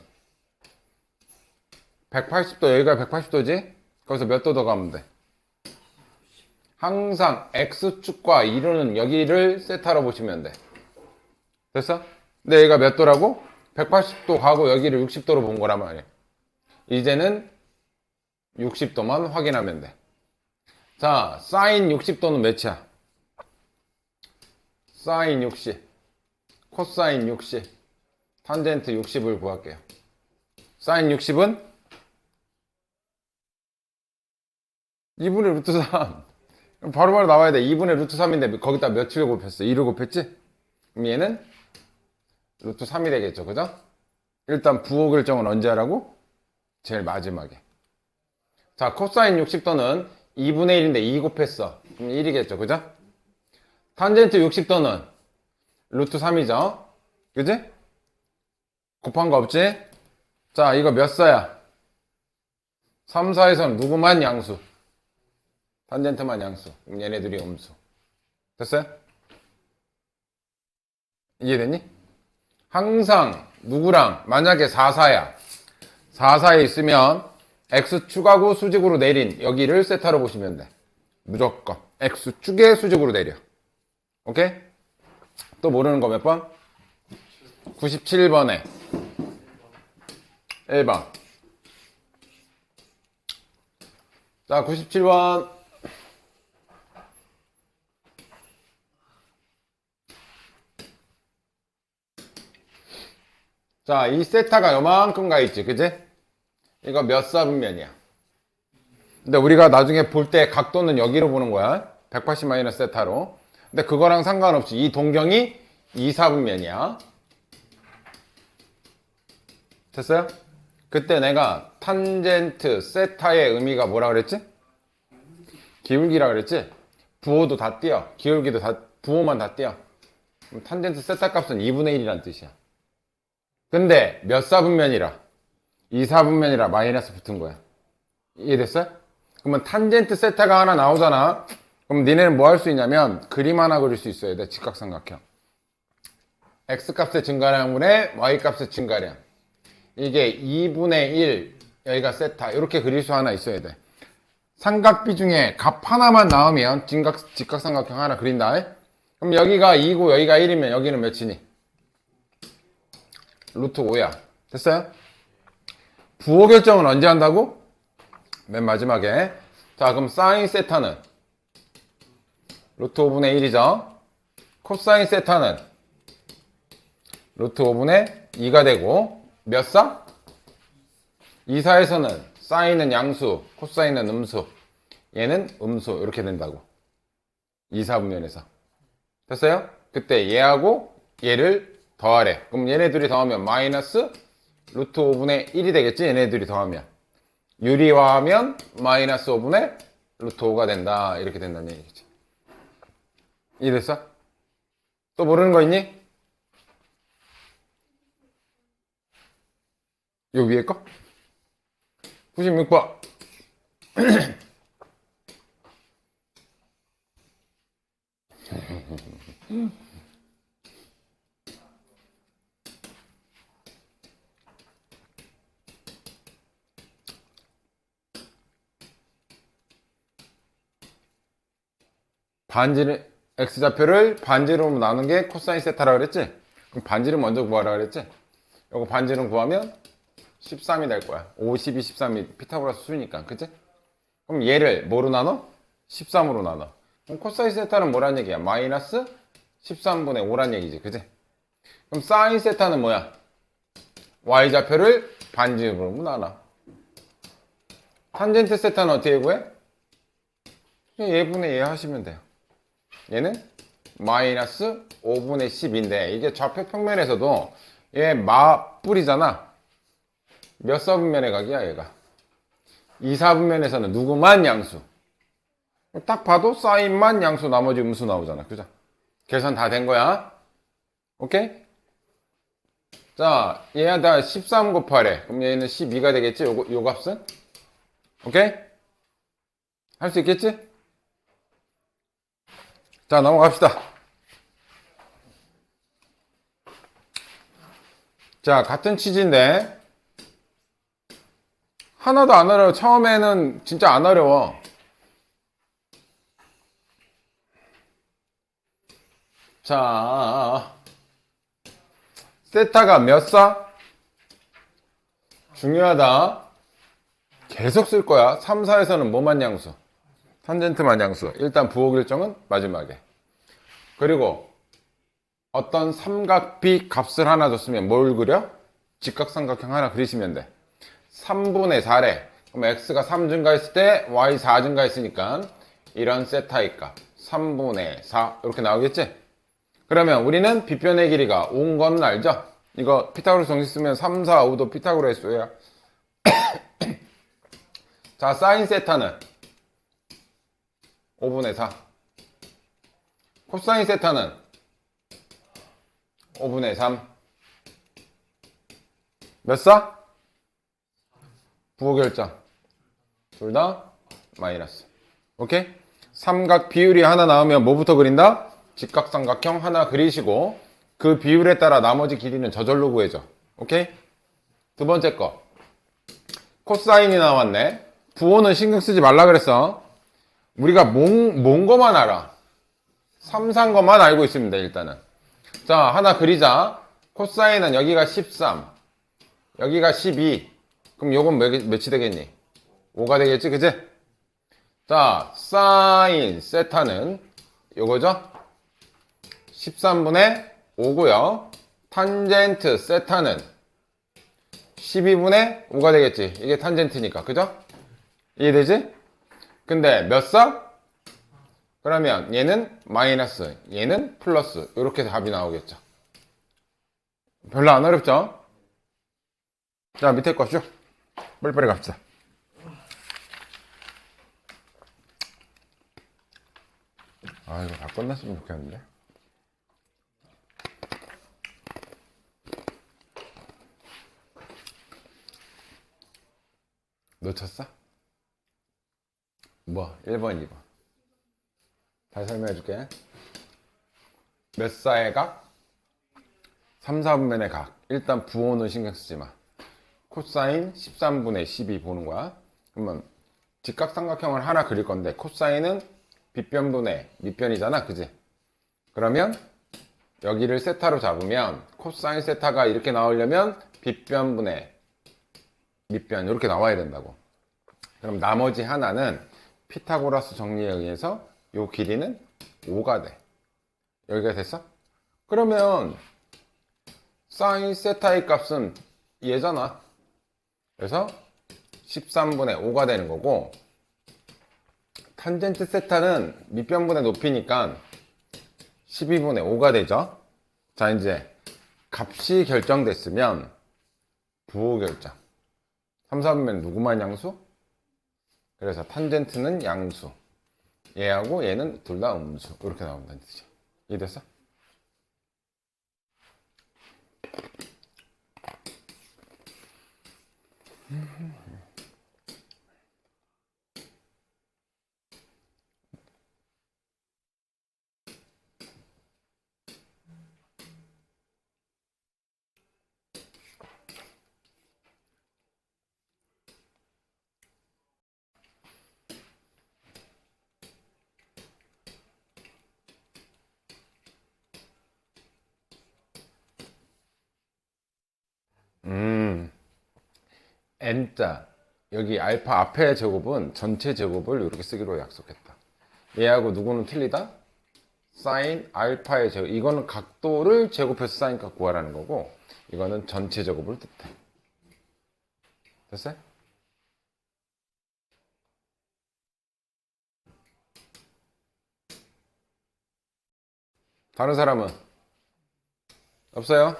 180도, 여기가 180도지? 거기서 몇 도 더 가면 돼? 항상 x축과 이루는 여기를 세타로 보시면 돼. 됐어? 근데 여기가 몇 도라고? 180도 가고 여기를 60도로 본 거란 말이야. 이제는 60도만 확인하면 돼. 자, 사인 60도는 몇이야? 사인 60, 코사인 60, 탄젠트 60을 구할게요. 사인 60은 2분의 루트 3. 바로바로 나와야 돼. 2분의 루트 3인데 거기다 몇을 곱했어? 2를 곱했지? 그럼 얘는 루트 3이 되겠죠. 그죠? 일단 부호 결정은 언제 하라고? 제일 마지막에. 자, 코사인 60도는 2분의 1인데 2 곱했어. 그럼 1이겠죠. 그죠? 탄젠트 60도는 루트 3이죠. 그지? 곱한 거 없지? 자, 이거 몇 사야? 3, 4에서는 누구만 양수? 탄젠트만 양수. 그럼 얘네들이 음수. 됐어요? 이해됐니? 항상 누구랑 만약에 4, 4야. 4, 4에 있으면 X축하고 수직으로 내린 여기를 세타로 보시면 돼. 무조건 X축의 수직으로 내려. 오케이? 또 모르는 거 몇 번? 97번에 1번. 자, 97번. 자, 이 세타가 요만큼 가 있지, 그지? 이거 몇 사분면이야? 근데 우리가 나중에 볼 때 각도는 여기로 보는 거야. 180 마이너스 세타로. 근데 그거랑 상관없이 이 동경이 2사분면이야. 됐어요? 그때 내가 탄젠트 세타의 의미가 뭐라 그랬지? 기울기라 그랬지? 부호도 다 띄어. 기울기도 다, 부호만 다 띄어. 그럼 탄젠트 세타 값은 2분의 1이란 뜻이야. 근데 몇 사분면이라? 2사분면이라 마이너스 붙은 거야. 이해됐어요? 그러면 탄젠트 세타가 하나 나오잖아. 그럼 니네는 뭐 할 수 있냐면 그림 하나 그릴 수 있어야 돼. 직각삼각형. X값의 증가량분의 Y값의 증가량. 이게 2분의 1, 여기가 세타. 이렇게 그릴 수 하나 있어야 돼. 삼각비 중에 값 하나만 나오면 직각삼각형 하나 그린다. 그럼 여기가 2고 여기가 1이면 여기는 몇이니? 루트 5야. 됐어요? 부호 결정은 언제 한다고? 맨 마지막에. 자, 그럼 사인 세타는 루트 5분의 1이죠. 코사인 세타는 루트 5분의 2가 되고 몇 사? 2사에서는 사인은 양수, 코사인은 음수, 얘는 음수 이렇게 된다고. 2사분면에서. 됐어요? 그때 얘하고 얘를 더하래. 그럼 얘네들이 더하면 마이너스 루트 5분의 1이 되겠지? 얘네들이 더하면. 유리화하면 마이너스 5분의 루트 5가 된다. 이렇게 된다는 얘기지. 이해됐어? 또 모르는 거 있니? 요 위에 거? 96번. 반지를 X좌표를 반지름 나눈 게 코사인 세타라 그랬지? 그럼 반지름 먼저 구하라 그랬지? 요거 반지름 구하면 13이 될 거야. 5, 12, 13이 피타고라스 수니까. 그치? 그럼 얘를 뭐로 나눠? 13으로 나눠. 그럼 코사인 세타는 뭐란 얘기야? 마이너스 13분의 5란 얘기지. 그치? 그럼 사인 세타는 뭐야? Y좌표를 반지름으로 나눠. 탄젠트 세타는 어떻게 구해? 얘분의 얘 하시면 돼요. 얘는 마이너스 5분의 10인데 이게 좌표 평면에서도 얘 맞뿔이잖아. 몇 사분면의 각이야 얘가? 2사분면에서는 누구만 양수? 딱 봐도 사인만 양수 나머지 음수 나오잖아. 그죠? 계산 다 된 거야. 오케이? 자, 얘한테 13 곱하래. 그럼 얘는 12가 되겠지? 요 값은? 오케이? 할 수 있겠지? 자, 넘어갑시다. 자, 같은 취지인데 하나도 안 어려워. 처음에는 진짜 안 어려워. 자, 세타가 몇 사? 중요하다. 계속 쓸 거야. 3, 4에서는 뭐만 양수? 탄젠트만 양수. 일단 부호 결정은 마지막에. 그리고 어떤 삼각비 값을 하나 줬으면 뭘 그려? 직각삼각형 하나 그리시면 돼. 3분의 4래. 그럼 x가 3 증가했을 때 y 4 증가했으니까 이런 세타의 값 3분의 4 이렇게 나오겠지? 그러면 우리는 빗변의 길이가 5인 거는 알죠? 이거 피타고라스 정식 쓰면 3, 4, 5도 피타고라스야. 자, 사인 세타는 5분의 4. 코사인 세타는 5분의 3. 몇 사? 부호 결정. 둘 다 마이너스. 오케이? 삼각 비율이 하나 나오면 뭐부터 그린다? 직각삼각형 하나 그리시고 그 비율에 따라 나머지 길이는 저절로 구해줘. 오케이? 두 번째 거. 코사인이 나왔네. 부호는 신경 쓰지 말라 그랬어. 우리가 뭔 거만 알아. 삼산 것만 알고 있으면 돼, 일단은. 자, 하나 그리자. 코사인은 여기가 13, 여기가 12. 그럼 요건 몇이 되겠니? 5가 되겠지, 그지? 자, 사인 세타는 요거죠? 13분의 5고요. 탄젠트 세타는 12분의 5가 되겠지. 이게 탄젠트니까, 그죠? 이해되지? 근데 몇 석? 그러면 얘는 마이너스, 얘는 플러스. 이렇게 답이 나오겠죠. 별로 안 어렵죠? 자, 밑에 거 쭉. 빨리빨리 갑시다. 아, 이거 다 끝났으면 좋겠는데. 놓쳤어? 뭐? 1번, 2번. 다시 설명해 줄게. 몇 사의 각? 3, 4분면의 각. 일단 부호는 신경 쓰지 마. 코사인 13분의 12 보는 거야. 그러면 직각삼각형을 하나 그릴 건데 코사인은 빗변분의 밑변이잖아, 그지? 그러면 여기를 세타로 잡으면 코사인 세타가 이렇게 나오려면 빗변분의 밑변 이렇게 나와야 된다고. 그럼 나머지 하나는 피타고라스 정리에 의해서 요 길이는 5가 돼. 여기가 됐어? 그러면 사인 세타의 값은 얘잖아. 그래서 13분의 5가 되는 거고, 탄젠트 세타는 밑변분의 높이니까 12분의 5가 되죠. 자, 이제 값이 결정됐으면 부호 결정. 3, 4분면 누구만 양수? 그래서 탄젠트는 양수, 얘하고 얘는 둘 다 음수. 이렇게 나온다는 뜻이야. 이해됐어? n자, 여기 알파 앞에 제곱은 전체 제곱을 이렇게 쓰기로 약속했다. 얘하고 누구는 틀리다? 사인 알파의 제곱. 이거는 각도를 제곱해서 사인 값 구하라는 거고, 이거는 전체 제곱을 뜻해. 됐어요? 다른 사람은? 없어요?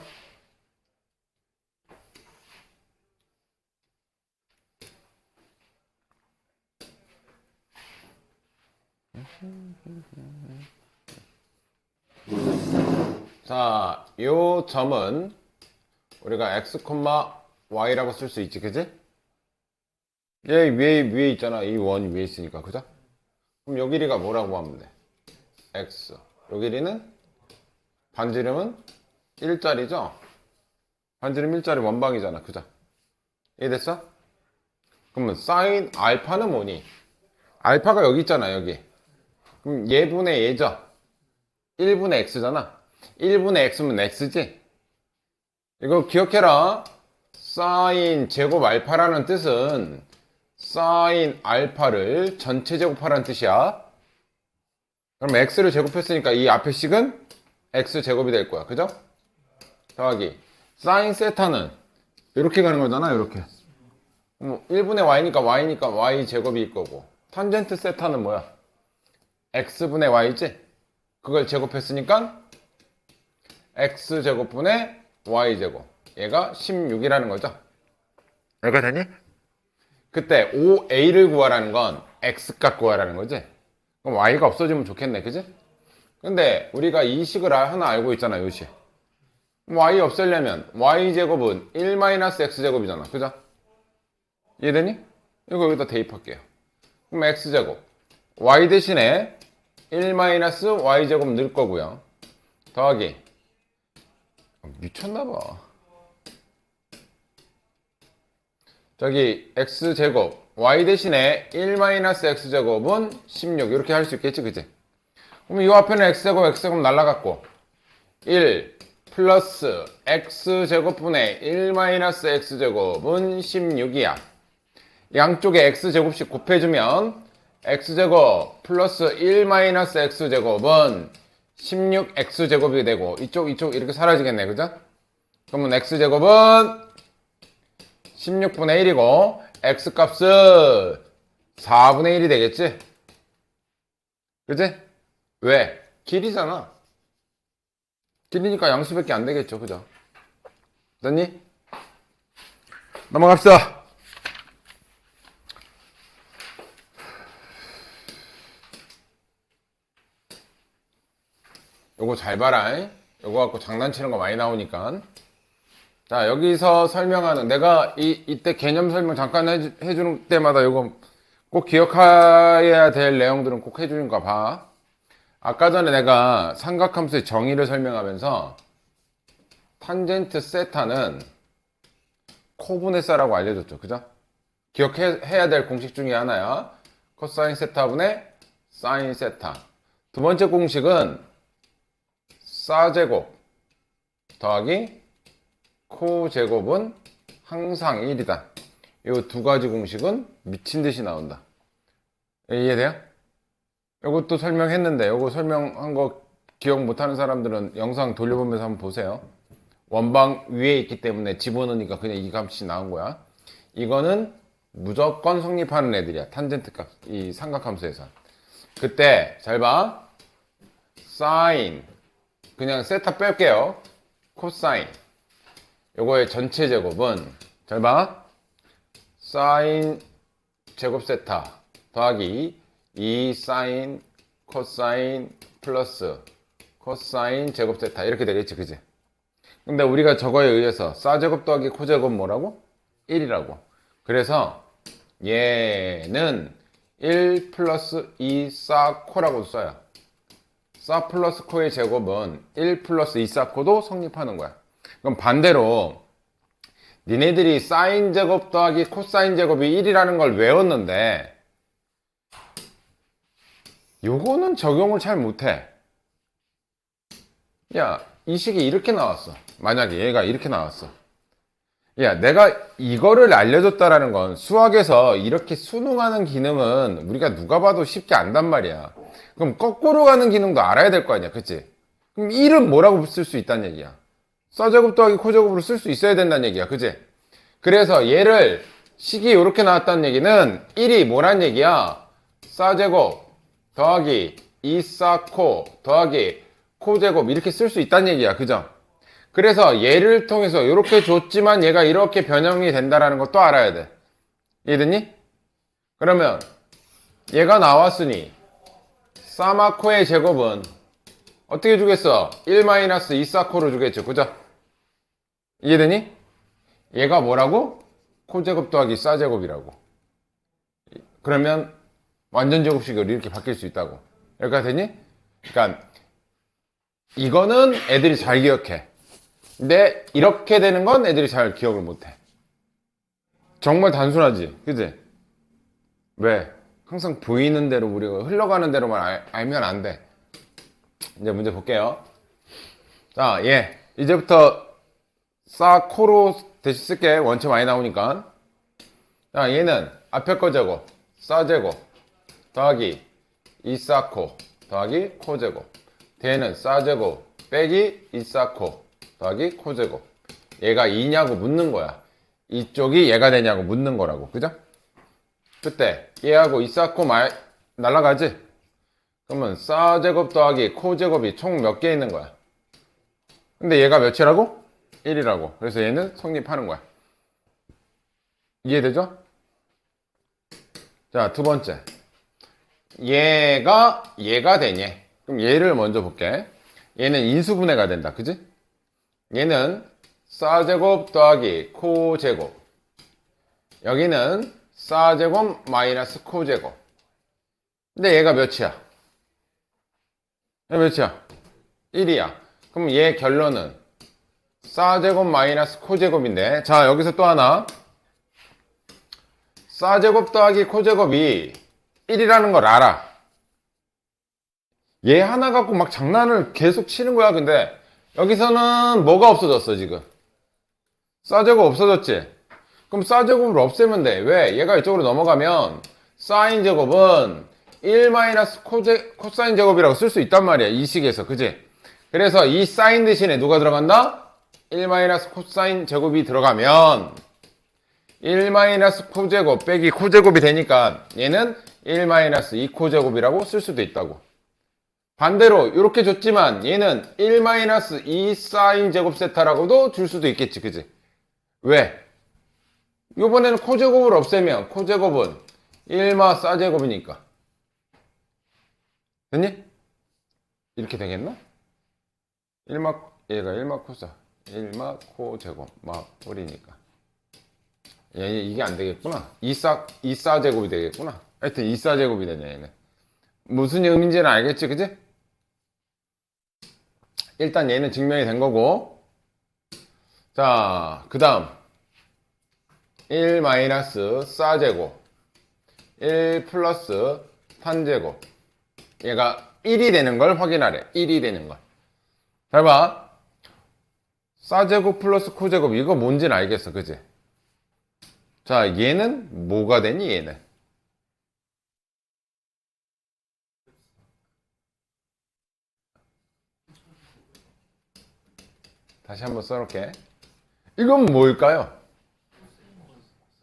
자, 요 점은 우리가 x, y라고 쓸 수 있지, 그지? 얘 위에 있잖아. 이 원이 위에 있으니까, 그죠? 그럼 요 길이가 뭐라고 하면 돼? x. 요 길이는 반지름은 1짜리죠? 반지름 1짜리 원방이잖아, 그죠? 이해됐어? 그러면 사인 알파는 뭐니? 알파가 여기 있잖아, 여기. 그럼 얘분의 얘죠? 1분의 x잖아. 1분의 x면 x지? 이거 기억해라. 사인 제곱 알파라는 뜻은 사인 알파를 전체 제곱하라는 뜻이야. 그럼 x를 제곱했으니까 이 앞에 식은 x 제곱이 될 거야. 그죠? 더하기 사인 세타는 이렇게 가는 거잖아. 이렇게. 1분의 y니까 y 제곱일 거고, 탄젠트 세타는 뭐야? x분의 y지? 그걸 제곱했으니까 x제곱분의 y제곱. 얘가 16이라는 거죠. 이해가 되니? 그때 5a를 구하라는 건 x값 구하라는 거지. 그럼 y가 없어지면 좋겠네, 그지? 근데 우리가 이 식을 하나 알고 있잖아, 요 식. y 없애려면 y제곱은 1-x제곱이잖아, 그죠? 이해되니? 이거 여기다 대입할게요. 그럼 x제곱. y 대신에 1-y제곱 넣을 거고요. 더하기. 미쳤나봐. 저기 x제곱. y 대신에 1-x제곱은 16. 이렇게 할 수 있겠지, 그치? 그럼 이 앞에는 x제곱 날라갔고 1 플러스 x제곱분의 1-x제곱은 16이야. 양쪽에 x제곱씩 곱해주면 x제곱 플러스 1-x제곱은 16x제곱이 되고 이쪽 이렇게 사라지겠네, 그죠? 그러면 x제곱은 16분의 1이고 x값은 4분의 1이 되겠지? 그치? 왜? 길이잖아. 길이니까 양수밖에 안 되겠죠, 그죠? 됐니? 넘어갑시다. 요거 잘 봐라. 요거 갖고 장난치는 거 많이 나오니까. 자, 여기서 설명하는, 내가 이때 개념 설명 잠깐 해주는 때마다 요거 꼭 기억해야 될 내용들은 꼭 해주는 거 봐. 아까 전에 내가 삼각함수의 정의를 설명하면서 탄젠트 세타는 코분의 사라고 알려줬죠, 그죠? 기억해야 될 공식 중에 하나야. 코사인 세타분의 사인 세타. 두 번째 공식은 사제곱 더하기 코제곱은 항상 1이다. 이 두 가지 공식은 미친듯이 나온다. 이해돼요? 이것도 설명했는데 이거 설명한 거 기억 못하는 사람들은 영상 돌려보면서 한번 보세요. 원방 위에 있기 때문에 집어넣으니까 그냥 이 값이 나온 거야. 이거는 무조건 성립하는 애들이야. 탄젠트 값, 이 삼각함수에서. 그때 잘 봐. 사인, 그냥 세타 뺄게요. 코사인, 요거의 전체 제곱은 잘 봐. 사인 제곱 세타 더하기 2 사인 코사인 플러스 코사인 제곱 세타 이렇게 되겠지, 그지? 근데 우리가 저거에 의해서 사제곱 더하기 코제곱 뭐라고? 1이라고. 그래서 얘는 1 플러스 2 사코라고 써요. 사 플러스 코의 제곱은 1 플러스 2 사코도 성립하는 거야. 그럼 반대로 니네들이 사인 제곱 더하기 코사인 제곱이 1이라는 걸 외웠는데 요거는 적용을 잘 못해. 야, 이 식이 이렇게 나왔어. 만약에 얘가 이렇게 나왔어. 야, 내가 이거를 알려줬다라는 건 수학에서 이렇게 수능하는 기능은 우리가 누가 봐도 쉽게 안단 말이야. 그럼 거꾸로 가는 기능도 알아야 될 거 아니야, 그치? 그럼 1은 뭐라고 쓸 수 있다는 얘기야? 사제곱 더하기 코제곱으로 쓸 수 있어야 된다는 얘기야, 그치? 그래서 얘를 식이 이렇게 나왔다는 얘기는 1이 뭐란 얘기야? 사제곱 더하기 2사코 더하기 코제곱 이렇게 쓸 수 있다는 얘기야, 그죠? 그래서 얘를 통해서 이렇게 줬지만 얘가 이렇게 변형이 된다라는 것도 알아야 돼. 이해됐니? 그러면 얘가 나왔으니 사마코의 제곱은 어떻게 주겠어? 1-2사코로 주겠죠, 그죠? 이해되니? 얘가 뭐라고? 코제곱 더하기 사제곱이라고. 그러면 완전 제곱식으로 이렇게 바뀔 수 있다고. 여기까지 되니? 그러니까 이거는 애들이 잘 기억해. 근데 이렇게 되는 건 애들이 잘 기억을 못해. 정말 단순하지, 그치? 왜? 항상 보이는 대로 우리가 흘러가는 대로만 알면 안 돼. 이제 문제 볼게요. 자, 얘 이제부터 사코로 대신 쓸게. 원체 많이 나오니까. 자, 얘는 앞에 거 제곱 사제곱 더하기 2사코 더하기 코제곱. 뒤에는 사제곱 빼기 2사코 더하기 코제곱. 얘가 2냐고 묻는 거야. 이쪽이 얘가 되냐고 묻는 거라고, 그죠? 그때 얘하고 2사코 날라가지? 그러면 사제곱 더하기 코제곱이 총 몇 개 있는 거야? 근데 얘가 몇이라고? 1이라고. 그래서 얘는 성립하는 거야. 이해되죠? 자, 두 번째. 얘가 되냐? 그럼 얘를 먼저 볼게. 얘는 인수분해가 된다, 그지? 얘는 사제곱 더하기 코제곱. 여기는 사제곱 마이너스 코제곱. 근데 얘가 몇이야? 얘 몇이야? 1이야. 그럼 얘 결론은 사제곱 마이너스 코제곱인데, 자 여기서 또 하나, 사제곱 더하기 코제곱이 1이라는 걸 알아. 얘 하나 갖고 막 장난을 계속 치는 거야. 근데 여기서는 뭐가 없어졌어 지금? 사제곱 없어졌지? 그럼 사제곱을 없애면 돼. 왜? 얘가 이쪽으로 넘어가면 사인 제곱은 1 마이너스 코사인 제곱이라고 쓸 수 있단 말이야. 이 식에서. 그지? 그래서 이 사인 대신에 누가 들어간다? 1 마이너스 코사인 제곱이 들어가면 1 마이너스 코제곱 빼기 코제곱이 되니까 얘는 1 마이너스 2 코제곱이라고 쓸 수도 있다고. 반대로 이렇게 줬지만 얘는 1 마이너스 2 사인 제곱 세타라고도 줄 수도 있겠지. 그지? 왜? 이번에는 코제곱을 없애면 코제곱은 1마 사제곱이니까. 됐니? 이렇게 되겠나? 1마, 얘가 1마 코사 1마 코제곱 마뿔이니까 이게 안 되겠구나. 2사 제곱이 되겠구나. 하여튼 2사 제곱이 되냐 얘는. 무슨 의미인지는 알겠지. 그지? 일단 얘는 증명이 된 거고, 자 그 다음 1 마이너스 사제곱 1 플러스 탄제곱, 얘가 1이 되는 걸 확인하래. 1이 되는 걸. 잘 봐. 사제곱 플러스 코제곱, 이거 뭔지는 알겠어. 그지? 자 얘는 뭐가 되니? 얘는 다시 한번 써놓을게. 이건 뭘까요?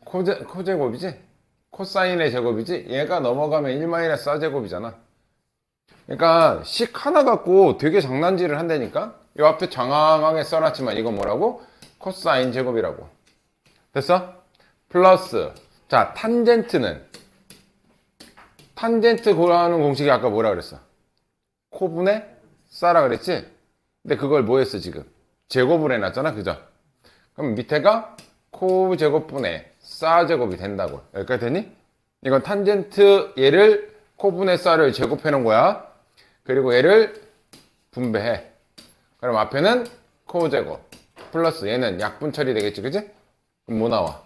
코제곱이지? 코사인의 제곱이지? 얘가 넘어가면 1 마이너스 4제곱이잖아. 그러니까 식 하나 갖고 되게 장난질을 한다니까? 이 앞에 장황하게 써놨지만 이건 뭐라고? 코사인 제곱이라고. 됐어? 플러스, 자 탄젠트는, 탄젠트 구하는 공식이 아까 뭐라 그랬어? 코분의 싸라 그랬지? 근데 그걸 뭐 했어 지금? 제곱을 해놨잖아. 그죠? 그럼 밑에가 코 제곱분의 싸 제곱이 된다고. 여기까지 되니? 이건 탄젠트 얘를 코분의 싸를 제곱해 놓은 거야. 그리고 얘를 분배해. 그럼 앞에는 코 제곱 플러스 얘는 약분 처리 되겠지. 그지? 그럼 뭐 나와?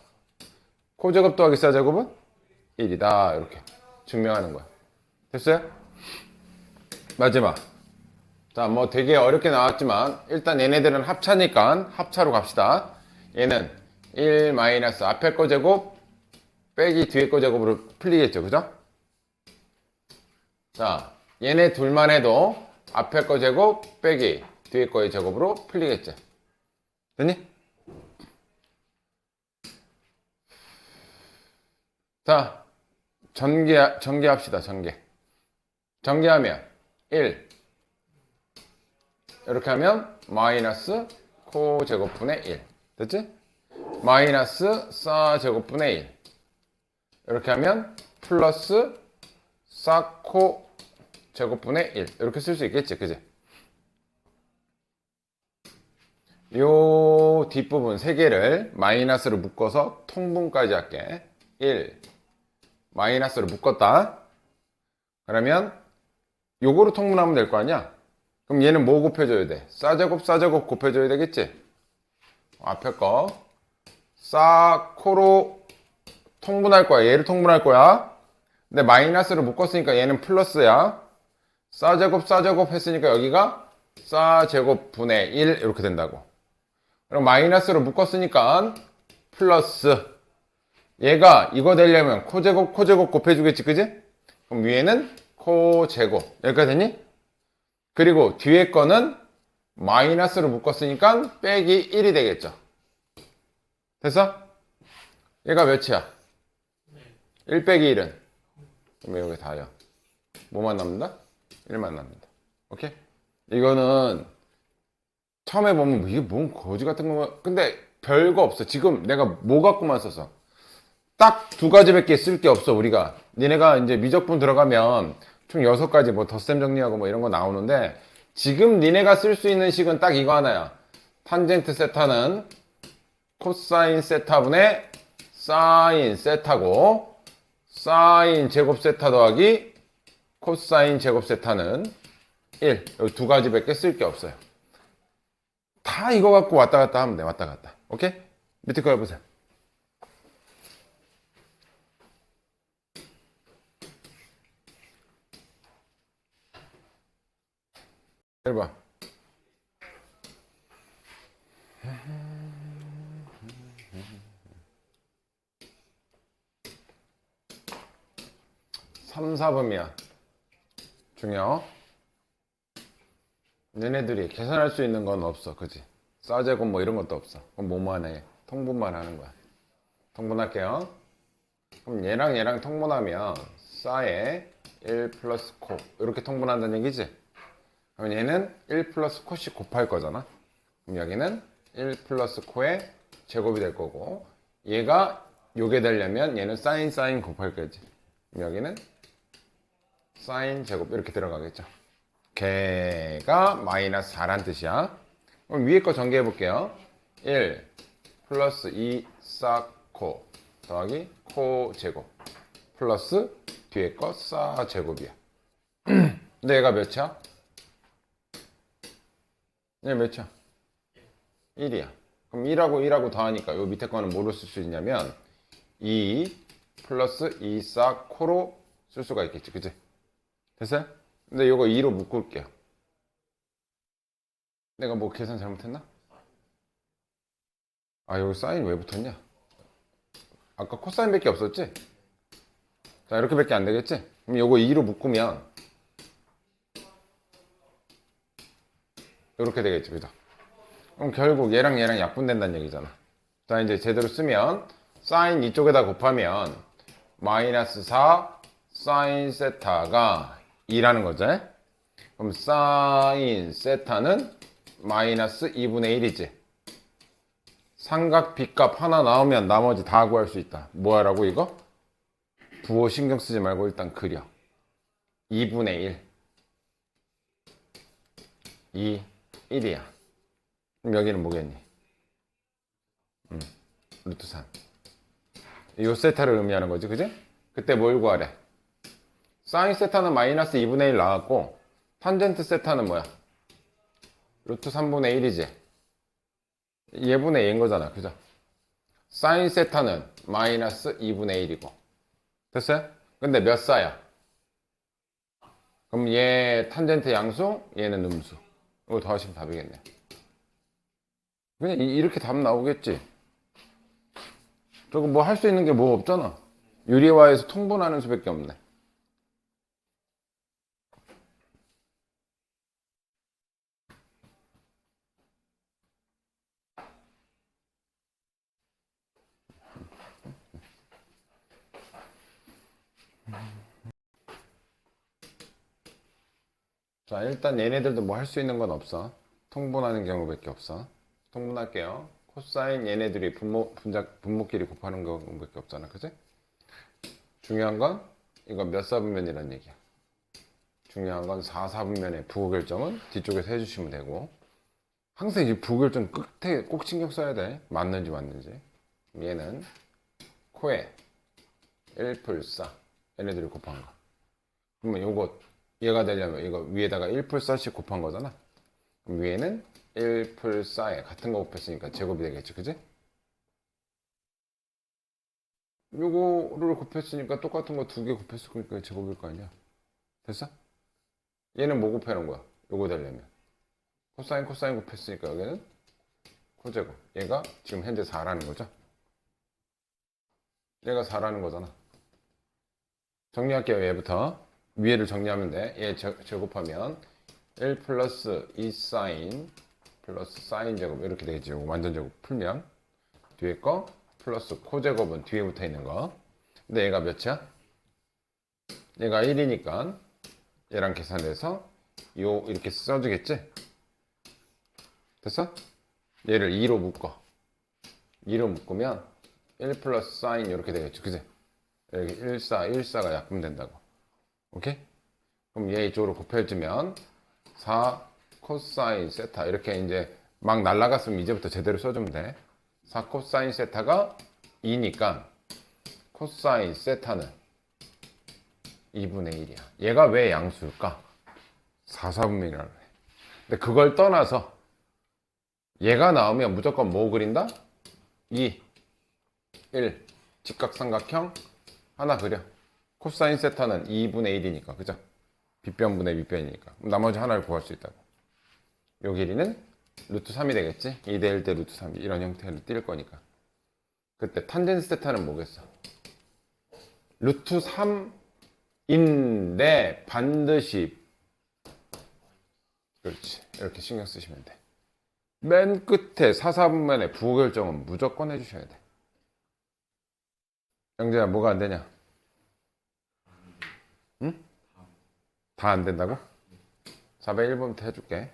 코 제곱 더하기 싸 제곱은 1이다. 이렇게 증명하는 거야. 됐어요? 마지막. 자, 뭐 되게 어렵게 나왔지만 일단 얘네들은 합차니까 합차로 갑시다. 얘는 1 마이너스 앞에 거 제곱 빼기 뒤에 거 제곱으로 풀리겠죠. 그죠? 자, 얘네 둘만 해도 앞에 거 제곱 빼기 뒤에 거의 제곱으로 풀리겠죠. 됐니? 자, 전개합시다. 전개하면 1 이렇게 하면 마이너스 코 제곱분의 1 됐지? 마이너스 사 제곱분의 1 이렇게 하면 플러스 사코 제곱분의 1 이렇게 쓸 수 있겠지. 그지? 요 뒷부분 3개를 마이너스로 묶어서 통분까지 할게. 1 마이너스로 묶었다. 그러면 요거로 통분하면 될 거 아니야? 그럼 얘는 뭐 곱해줘야 돼? 싸제곱 곱해줘야 되겠지? 앞에 거 싸코로 통분할 거야. 얘를 통분할 거야. 근데 마이너스로 묶었으니까 얘는 플러스야. 싸제곱 했으니까 여기가 싸제곱 분의 1 이렇게 된다고. 그럼 마이너스로 묶었으니까 플러스, 얘가 이거 되려면 코제곱 곱해주겠지. 그지? 그럼 위에는 코제곱. 여기까지 됐니? 그리고 뒤에 거는 마이너스로 묶었으니까 빼기 1이 되겠죠. 됐어? 얘가 몇이야? 1 빼기 1은? 그럼 여기 다요. 뭐만 남는다? 1만 남는다. 오케이? 이거는 처음에 보면 이게 뭔 거지 같은 거. 근데 별거 없어. 지금 내가 뭐 갖고만 썼어? 딱 2가지밖에 쓸 게 없어. 우리가 니네가 이제 미적분 들어가면 총 6가지 뭐 덧셈 정리하고 뭐 이런 거 나오는데, 지금 니네가 쓸 수 있는 식은 딱 이거 하나야. 탄젠트 세타는 코사인 세타분의 사인 세타고, 사인 제곱 세타 더하기 코사인 제곱 세타는 1. 여기 두 가지밖에 쓸 게 없어요. 다 이거 갖고 왔다 갔다 하면 돼. 왔다 갔다. 오케이? 밑에 거 해보세요. 1번. 삼, 4번이야. 중요. 얘네들이 계산할 수 있는 건 없어. 그지? 싸제곱 뭐 이런 것도 없어. 그럼 뭐만 해? 통분만 하는 거야. 통분할게요. 그럼 얘랑 얘랑 통분하면 싸에 1 플러스 코 이렇게 통분한다는 얘기지? 그럼 얘는 1 플러스 코씩 곱할 거잖아. 그럼 여기는 1 플러스 코의 제곱이 될 거고, 얘가 요게 되려면 얘는 사인 곱할 거지. 그럼 여기는 사인 제곱 이렇게 들어가겠죠. 걔가 마이너스 4란 뜻이야. 그럼 위에 거 전개해 볼게요. 1 플러스 2 싹 코 더하기 코 제곱 플러스 뒤에 거 싸 제곱이야. 근데 얘가 몇이야? 얘 몇이야? 1이야. 그럼 1하고 더하니까 요 밑에 거는 뭐로 쓸 수 있냐면 2 플러스 2 싹 코로 쓸 수가 있겠지. 그치? 됐어요? 근데 요거 2로 묶을게요. 내가 뭐 계산 잘못했나? 아, 여기 사인 왜 붙었냐? 아까 코사인밖에 없었지? 자, 이렇게밖에 안 되겠지? 그럼 요거 2로 묶으면 이렇게 되겠지. 그죠? 그럼 결국 얘랑 얘랑 약분된다는 얘기잖아. 자, 이제 제대로 쓰면 사인 이쪽에다 곱하면 마이너스 4 사인 세타가 2라는 거지. 그럼 사인 세타는 마이너스 2분의 1이지. 삼각 B값 하나 나오면 나머지 다 구할 수 있다. 뭐 하라고 이거? 부호 신경 쓰지 말고 일단 그려. 2분의 1. 2, 1이야. 그럼 여기는 뭐겠니? 루트 3. 요 세타를 의미하는 거지, 그지? 그때 뭘 구하래? 사인 세타는 마이너스 2분의 1 나왔고, 탄젠트 세타는 뭐야? 루트 3분의 1이지. 얘분의 얘인 거잖아, 그죠? 사인 세타는 마이너스 2분의 1이고. 됐어요? 근데 몇 사야? 그럼 얘 탄젠트 양수, 얘는 음수. 이거 더하시면 답이겠네. 그냥 이렇게 답 나오겠지. 저거 뭐 할 수 있는 게 뭐 없잖아. 유리화에서 통분하는 수밖에 없네. 자, 일단 얘네들도 뭐 할 수 있는 건 없어. 통분하는 경우밖에 없어. 통분할게요. 코사인 얘네들이 분모끼리 곱하는 경우밖에 없잖아. 그지? 중요한 건 이거 몇 사분면이란 얘기야. 중요한 건 4, 4분면의 부호 결정은 뒤쪽에서 해주시면 되고, 항상 이 부호 결정 끝에 꼭 신경 써야 돼. 맞는지. 얘는 코에 1풀4 얘네들이 곱한 거. 그러면 요거 얘가 되려면 이거 위에다가 1풀4씩 곱한 거잖아. 그럼 위에는 1풀4에 같은 거 곱했으니까 제곱이 되겠지. 그지? 요거를 곱했으니까 똑같은 거 두 개 곱했으니까 제곱일 거 아니야. 됐어? 얘는 뭐 곱해놓은 거야? 요거 되려면 코사인 곱했으니까 여기는 코제곱. 얘가 지금 현재 4라는 거죠. 얘가 4라는 거잖아. 정리할게요. 얘부터 위에를 정리하면 돼. 얘 제곱하면 1 플러스 2 사인 플러스 사인 제곱 이렇게 되겠지. 요거 완전 제곱 풀면 뒤에 거 플러스 코제곱은 뒤에 붙어 있는 거. 근데 얘가 몇이야? 얘가 1이니까 얘랑 계산해서 요 이렇게 써주겠지? 됐어? 얘를 2로 묶어. 2로 묶으면 1 플러스 사인 이렇게 되겠지. 그지? 여기 1가 약분된다고. 오케이? 그럼 얘 이쪽으로 곱해주면 4 코사인 세타 이렇게 이제 막 날라갔으면 이제부터 제대로 써주면 돼. 4 코사인 세타가 2니까 코사인 세타는 2분의 1이야. 얘가 왜 양수일까? 4, 4분의 1이라고 해. 근데 그걸 떠나서 얘가 나오면 무조건 뭐 그린다? 2, 1. 직각삼각형 하나 그려. 코사인 세타는 2분의 1이니까, 그죠? 빗변분의 밑변이니까. 나머지 하나를 구할 수 있다고. 요 길이는 루트 3이 되겠지? 2대 1대 루트 3 이런 형태로 뛸 거니까. 그때 탄젠스 세타는 뭐겠어? 루트 3인데 반드시, 그렇지, 이렇게 신경 쓰시면 돼. 맨 끝에 4, 4분면의 부호결정은 무조건 해주셔야 돼. 영재야, 뭐가 안 되냐? 응? 다 안 된다고? 401번부터 해줄게.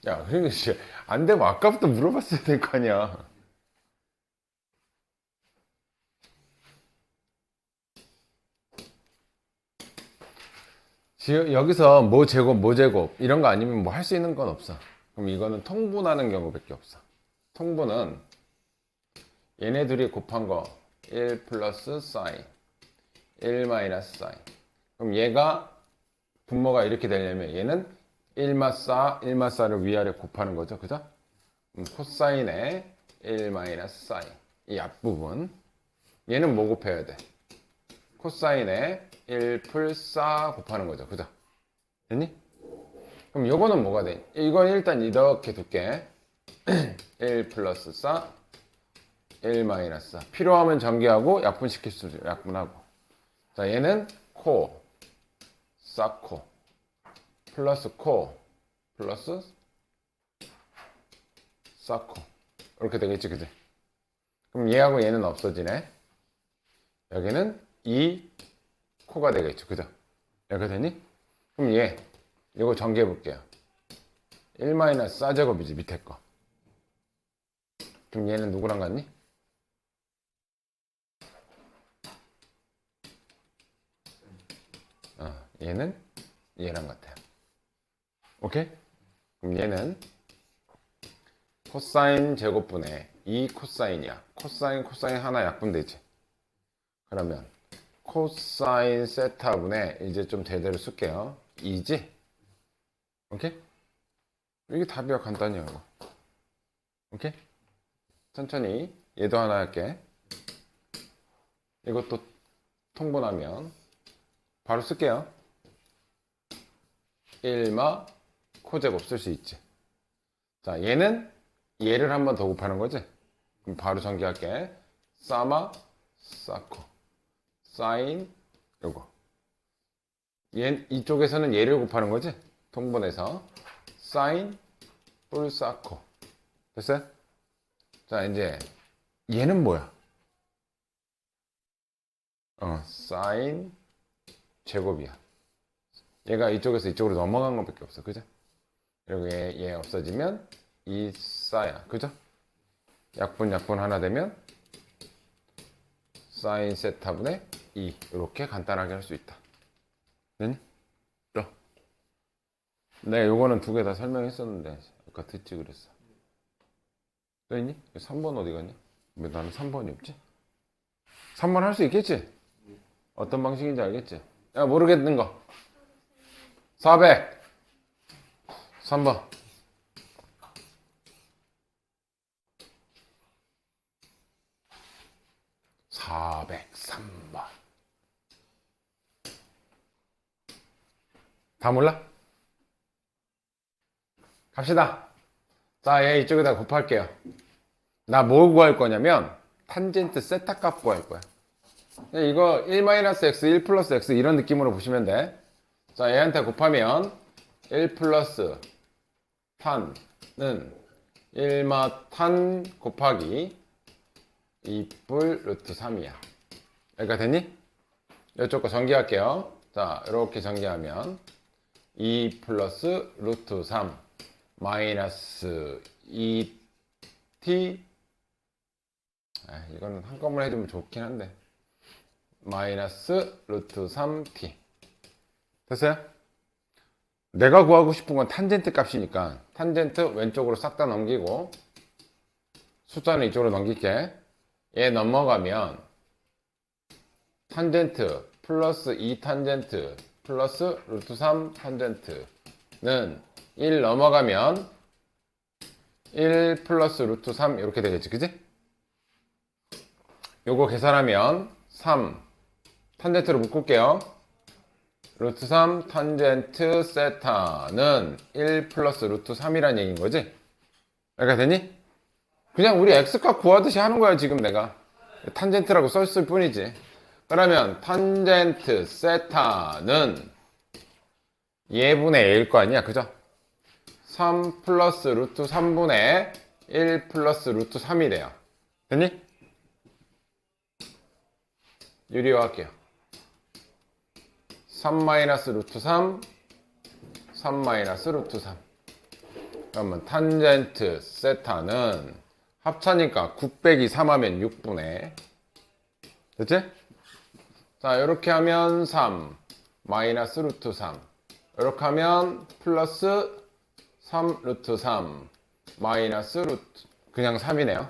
야, 그러니까 안 되면 아까부터 물어봤어야 될 거 아니야. 여기서 뭐 제곱, 뭐 제곱 이런 거 아니면 뭐 할 수 있는 건 없어. 그럼 이거는 통분하는 경우밖에 없어. 통분은 얘네 둘이 곱한 거 1 플러스 사인 1 마이너스 사인. 그럼 얘가 분모가 이렇게 되려면 얘는 1마사 1마사를 위아래 곱하는 거죠, 그죠? 코사인의 1 마이너스 사인 이 앞부분, 얘는 뭐 곱해야 돼? 코사인의 1풀 싸 곱하는 거죠, 그죠? 됐니? 그럼 요거는 뭐가 돼? 이건 일단 이렇게 둘게. 1 플러스 싸 1 마이너스 싸. 필요하면 전개하고 약분시킬 수 있죠, 약분하고. 자, 얘는 코 싸코 플러스 코 플러스 싸코 이렇게 되겠지, 그지? 그럼 얘하고 얘는 없어지네. 여기는 2 코가 되겠죠, 그죠? 이렇게 되니? 그럼 얘 이거 전개해 볼게요. 1 마이너스 싸제곱이지, 밑에 거. 그럼 얘는 누구랑 같니? 얘는 얘랑 같아요. 오케이? 그럼 얘는 코사인 제곱분의 2 코사인이야. 코사인 코사인 하나 약분되지. 그러면 코사인 세타분의, 이제 좀 제대로 쓸게요, 2지? 오케이? 이게 답이야. 간단해요, 이거. 오케이? 천천히 얘도 하나 할게. 이것도 통분하면 바로 쓸게요. 1마 코제곱 쓸 수 있지. 자, 얘는 얘를 한 번 더 곱하는 거지. 그럼 바로 전개할게. 싸마 싸코 사인 요거. 얘 이쪽에서는 얘를 곱하는 거지. 통분해서 사인 뿔 싸코. 됐어요? 자, 이제 얘는 뭐야? 사인 제곱이야. 얘가 이쪽에서 이쪽으로 넘어간 것밖에 없어, 그죠? 그리고 얘 없어지면 이 싸야, 그죠? 약분 하나 되면 사인 세타분의 2 이렇게 간단하게 할 수 있다. 됐니? 내가 요거는 두 개 다 설명했었는데 아까 듣지 그랬어. 또 있니? 3번 어디 갔냐? 왜 나는 3번이 없지? 3번 할 수 있겠지? 어떤 방식인지 알겠지? 야, 모르겠는 거 400 3번. 다 몰라? 갑시다. 자, 얘 이쪽에다 곱할게요. 나 뭐 구할 거냐면 탄젠트 세타 값 구할 거야. 이거 1-x, 1 플러스 x 이런 느낌으로 보시면 돼. 자, 얘한테 곱하면 1 플러스 탄은 1마 탄 곱하기 2뿔 루트 3이야. 여기가 됐니? 이쪽 거 전개할게요. 자, 이렇게 전개하면 2 플러스 루트 3 마이너스 2t, 이거는 한꺼번에 해주면 좋긴 한데, 마이너스 루트 3t. 됐어요? 내가 구하고 싶은 건 탄젠트 값이니까 탄젠트 왼쪽으로 싹 다 넘기고 숫자는 이쪽으로 넘길게. 얘 넘어가면 탄젠트 플러스 2 탄젠트 플러스 루트 3 탄젠트는 1 넘어가면 1 플러스 루트 3 이렇게 되겠지, 그지? 요거 계산하면 3 탄젠트로 묶을게요. 루트 3 탄젠트 세타는 1 플러스 루트 3이라는 얘기인 거지? 이렇게 되니? 그냥 우리 x값 구하듯이 하는 거야, 지금 내가. 탄젠트라고 썼을 뿐이지. 그러면 탄젠트 세타는 얘분의 a일 거 아니야, 그죠? 3 플러스 루트 3분의 1 플러스 루트 3이래요. 됐니? 유리화할게요. 3 마이너스 루트 3 3 마이너스 루트 3. 그러면 탄젠트 세타는 합차니까 9 빼기 3 하면 6분의, 됐지? 자, 이렇게 하면 3 마이너스 루트 3, 이렇게 하면 플러스 3 루트 3 마이너스 루트 그냥 3이네요.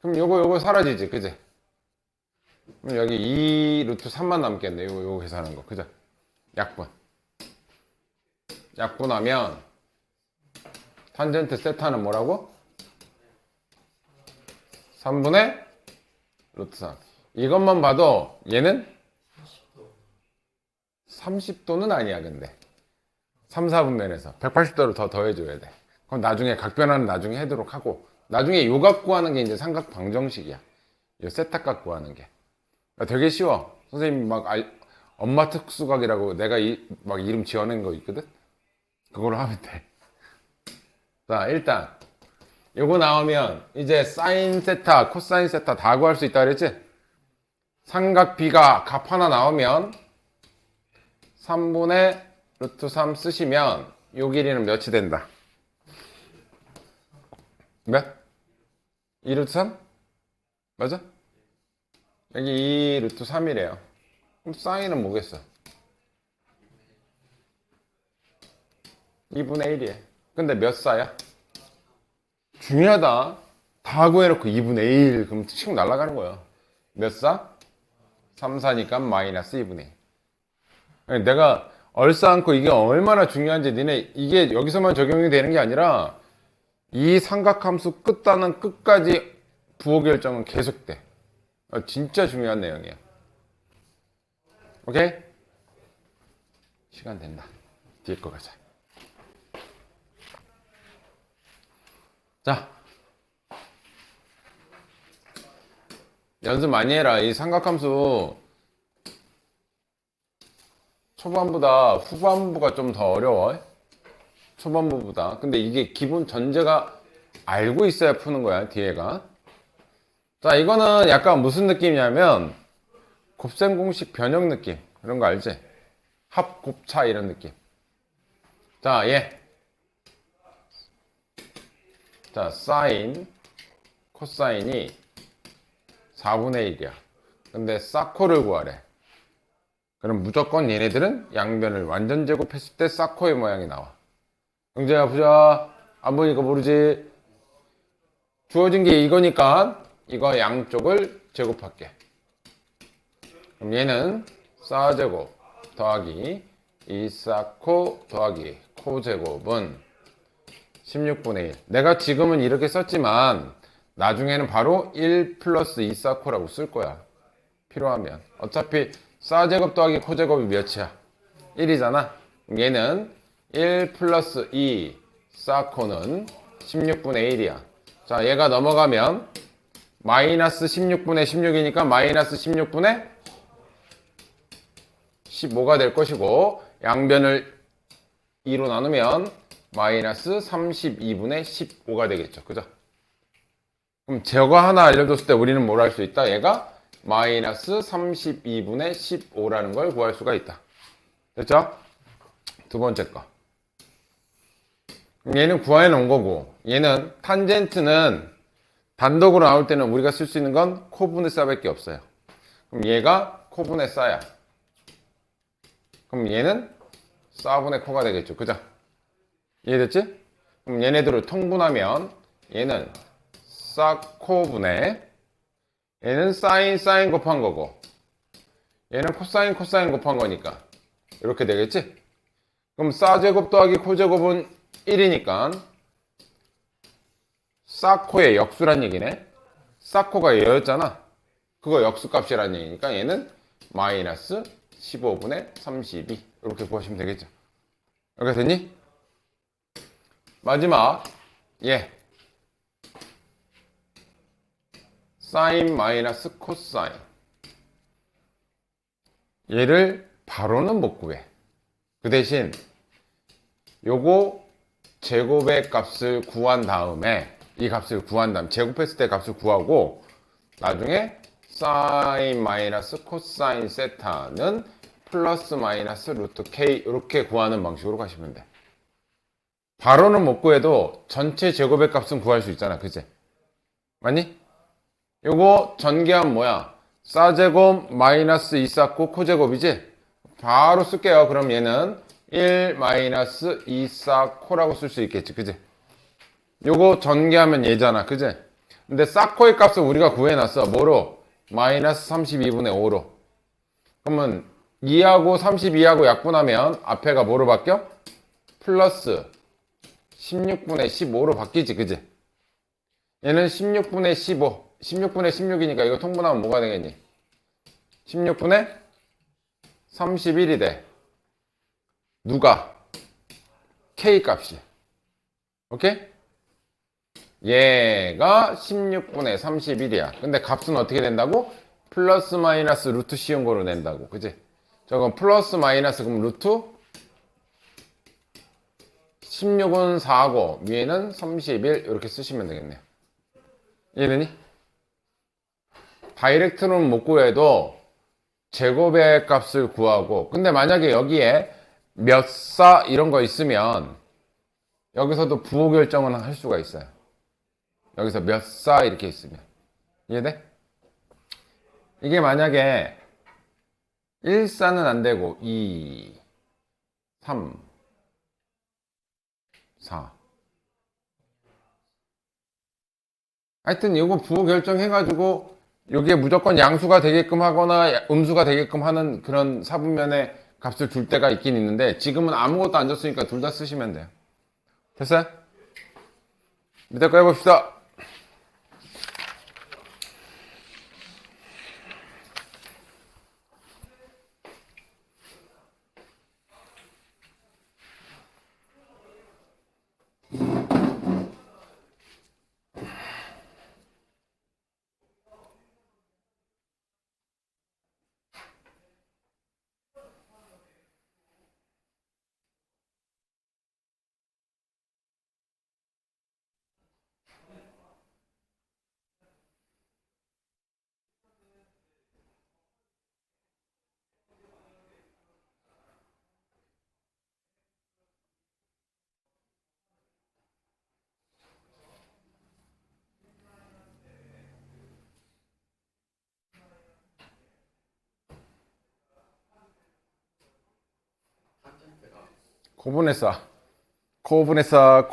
그럼 요거 사라지지, 그지? 그럼 여기 2 루트 3만 남겠네. 요거 계산한 거, 그죠? 약분하면 탄젠트 세타는 뭐라고? 3분의 루트 3. 이것만 봐도 얘는 30도는 아니야. 근데 3, 4분면에서 180도를 더 더해줘야 돼. 그럼 나중에 각변화는 나중에 하도록 하고, 나중에 요각 구하는 게 이제 삼각 방정식이야. 요 세타각 구하는 게 되게 쉬워. 선생님 막 엄마 특수각이라고 내가 막 이름 지어낸 거 있거든. 그걸로 하면 돼. 자, 일단 요거 나오면 이제 사인 세타, 코사인 세타 다 구할 수 있다 그랬지? 삼각 B가 값 하나 나오면 3분의 루트 3 쓰시면 요 길이는 몇이 된다? 몇? 2 루트 3? 맞아? 여기 2 루트 3이래요. 그럼 사인은 뭐겠어? 2분의 1이에요. 근데 몇 사야? 중요하다. 다 구해놓고 2분의 1 그럼 치고 날아가는 거야. 몇 사? 3, 4니까 마이너스 2분의 1. 내가 얼싸안고 이게 얼마나 중요한지 니네 이게 여기서만 적용이 되는 게 아니라 이 삼각함수 끝단은 끝까지 부호 결정은 계속돼. 진짜 중요한 내용이야. 오케이? 시간 된다. 뒤에 거 가자. 자, 연습 많이 해라. 이 삼각함수 초반보다 후반부가 좀 더 어려워. 초반부보다. 근데 이게 기본 전제가 알고 있어야 푸는 거야, 뒤에가. 자, 이거는 약간 무슨 느낌이냐면 곱셈 공식 변형 느낌. 그런 거 알지? 합, 곱차 이런 느낌. 자, 자, 사인, 코사인이 4분의 1이야. 근데 사코를 구하래. 그럼 무조건 얘네들은 양변을 완전 제곱했을 때 사코의 모양이 나와. 영재야, 보자. 안 보니까 모르지. 주어진 게 이거니까 이거 양쪽을 제곱할게. 그럼 얘는 사제곱 더하기 2사코 더하기 코제곱은 16분의 1. 내가 지금은 이렇게 썼지만 나중에는 바로 1 플러스 2사코라고 쓸 거야. 필요하면. 어차피 사제곱 더하기 코제곱이 몇이야? 1이잖아. 얘는 1 플러스 2 사코는 16분의 1이야. 자, 얘가 넘어가면 마이너스 16분의 16이니까 마이너스 16분의 15가 될 것이고, 양변을 2로 나누면 마이너스 32분의 15가 되겠죠. 그죠? 그럼 저거 하나 알려줬을 때 우리는 뭘 할 수 있다? 얘가 마이너스 32분의 15라는 걸 구할 수가 있다. 됐죠? 두 번째 거. 얘는 구해 놓은 거고, 얘는 탄젠트는 단독으로 나올 때는 우리가 쓸 수 있는 건 코분의 싸밖에 없어요. 그럼 얘가 코분의 싸야. 그럼 얘는 싸분의 코가 되겠죠. 그죠? 이해됐지? 그럼 얘네들을 통분하면 얘는 싸코분의 얘는 사인 사인 곱한 거고 얘는 코사인 코사인 곱한 거니까 이렇게 되겠지? 그럼 사제곱 더하기 코제곱은 1이니까 사코의 역수란 얘기네. 사코가 얘였잖아. 그거 역수값이란 얘기니까 얘는 마이너스 15분의 32 이렇게 구하시면 되겠죠. 이렇게 됐니? 마지막 얘 사인 마이너스 코사인 얘를 바로는 못 구해. 그 대신 요거 제곱의 값을 구한 다음에 이 값을 구한 다음 제곱했을 때 값을 구하고 나중에 사인 마이너스 코사인 세타는 플러스 마이너스 루트 k 이렇게 구하는 방식으로 가시면 돼. 바로는 못 구해도 전체 제곱의 값은 구할 수 있잖아. 그치? 맞니? 요거 전개하면 뭐야? 사제곱 마이너스 2사코 코제곱이지? 바로 쓸게요. 그럼 얘는 1 마이너스 2사코라고 쓸 수 있겠지. 그치? 요거 전개하면 얘잖아. 그치? 근데 사코의 값은 우리가 구해놨어. 뭐로? 마이너스 32분의 5로. 그러면 2하고 32하고 약분하면 앞에가 뭐로 바뀌어? 플러스 16분의 15로 바뀌지. 그치? 얘는 16분의 15. 16분의 16이니까 이거 통분하면 뭐가 되겠니? 16분의 31이 돼. 누가? K 값이. 오케이? 얘가 16분의 31이야. 근데 값은 어떻게 된다고? 플러스 마이너스 루트 씌운 거로 낸다고. 그지? 저건 플러스 마이너스 그럼 루트 16은 4고 위에는 31 이렇게 쓰시면 되겠네요. 이해되니? 다이렉트로는 못 구해도 제곱의 값을 구하고 근데 만약에 여기에 몇 사 이런 거 있으면 여기서도 부호 결정은 할 수가 있어요. 여기서 몇 사 이렇게 있으면 이해돼? 이게 만약에 1사는 안 되고 2, 3, 4 하여튼 이거 부호 결정해가지고 여기에 무조건 양수가 되게끔 하거나 음수가 되게끔 하는 그런 사분면의 값을 줄 때가 있긴 있는데 지금은 아무것도 안 줬으니까 둘 다 쓰시면 돼요. 됐어요? 밑에 거 해봅시다. 고분해서 코분해서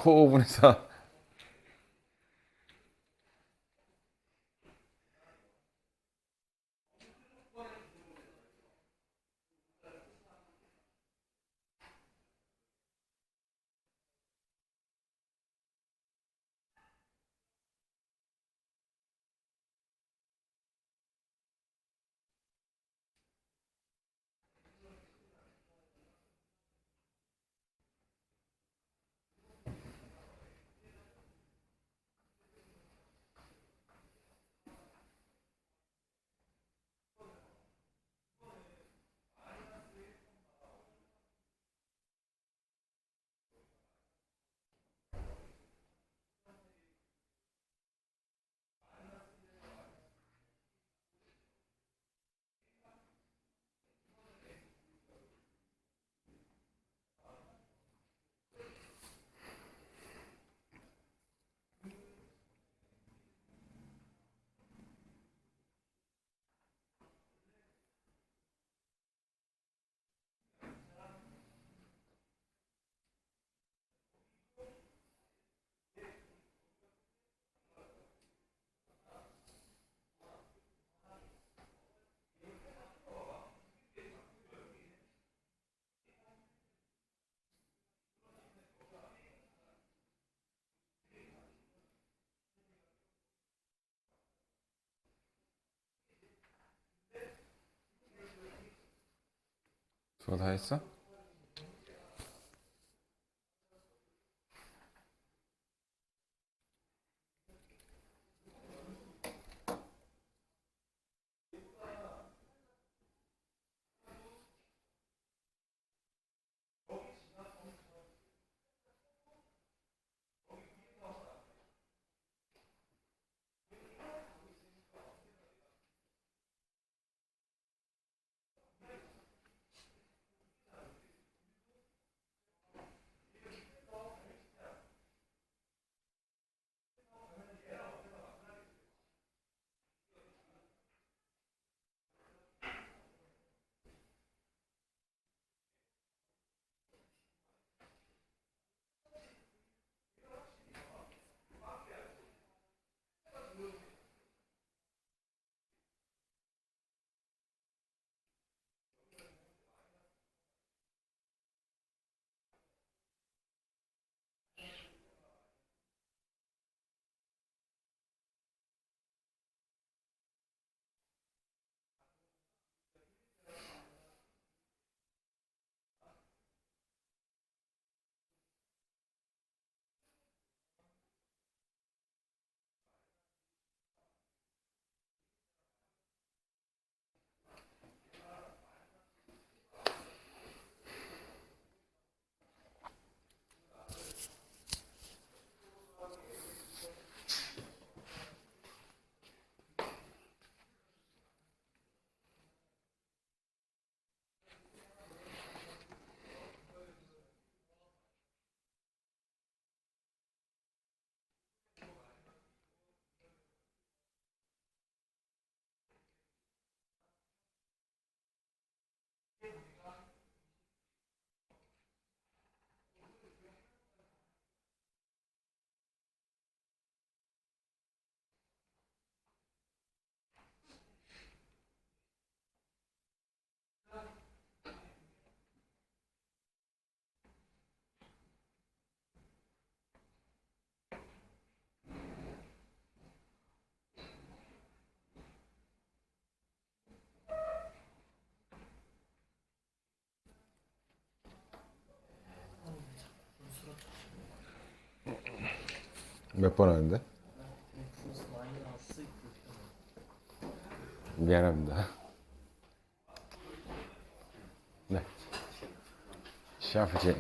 그거 다 했어? 몇 번 하는데? 미안합니다. 네. 샤프지.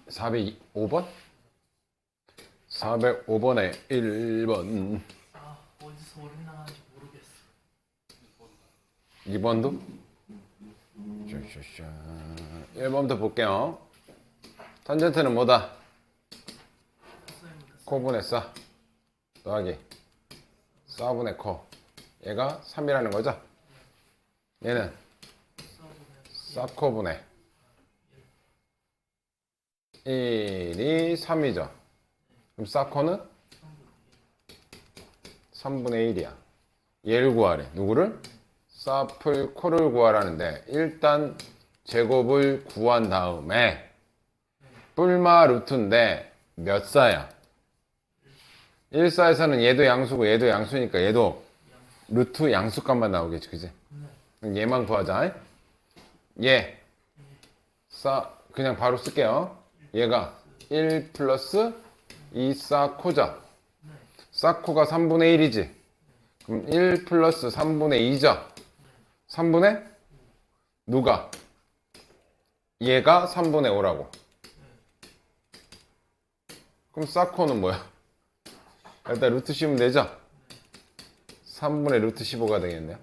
405번? 405번에 1번. 아, 어디서 어린 나가는지 모르겠어. 2번도? 1번부터 볼게요. 탄젠트는 뭐다? 코분의 싸 더하기 싸분의 코. 얘가 3이라는 거죠? 얘는 싸코분의 1이 3이죠. 그럼 싸코는 3분의 1이야. 얘를 구하래. 누구를? 싸풀 코를 구하라는데 일단 제곱을 구한 다음에 뿔마 루트인데 몇 싸야? 1사에서는 얘도 양수고 얘도 양수니까 얘도 루트 양수값만 나오겠지, 그지? 얘만 구하자. 얘 그냥 바로 쓸게요. 얘가 1 플러스 2 싸코죠. 싸코가 3분의 1이지. 그럼 1 플러스 3분의 2죠. 3분의 누가? 얘가 3분의 5라고. 그럼 싸코는 뭐야? 일단 루트 씌우면 되죠? 3분의 루트 15가 되겠네요.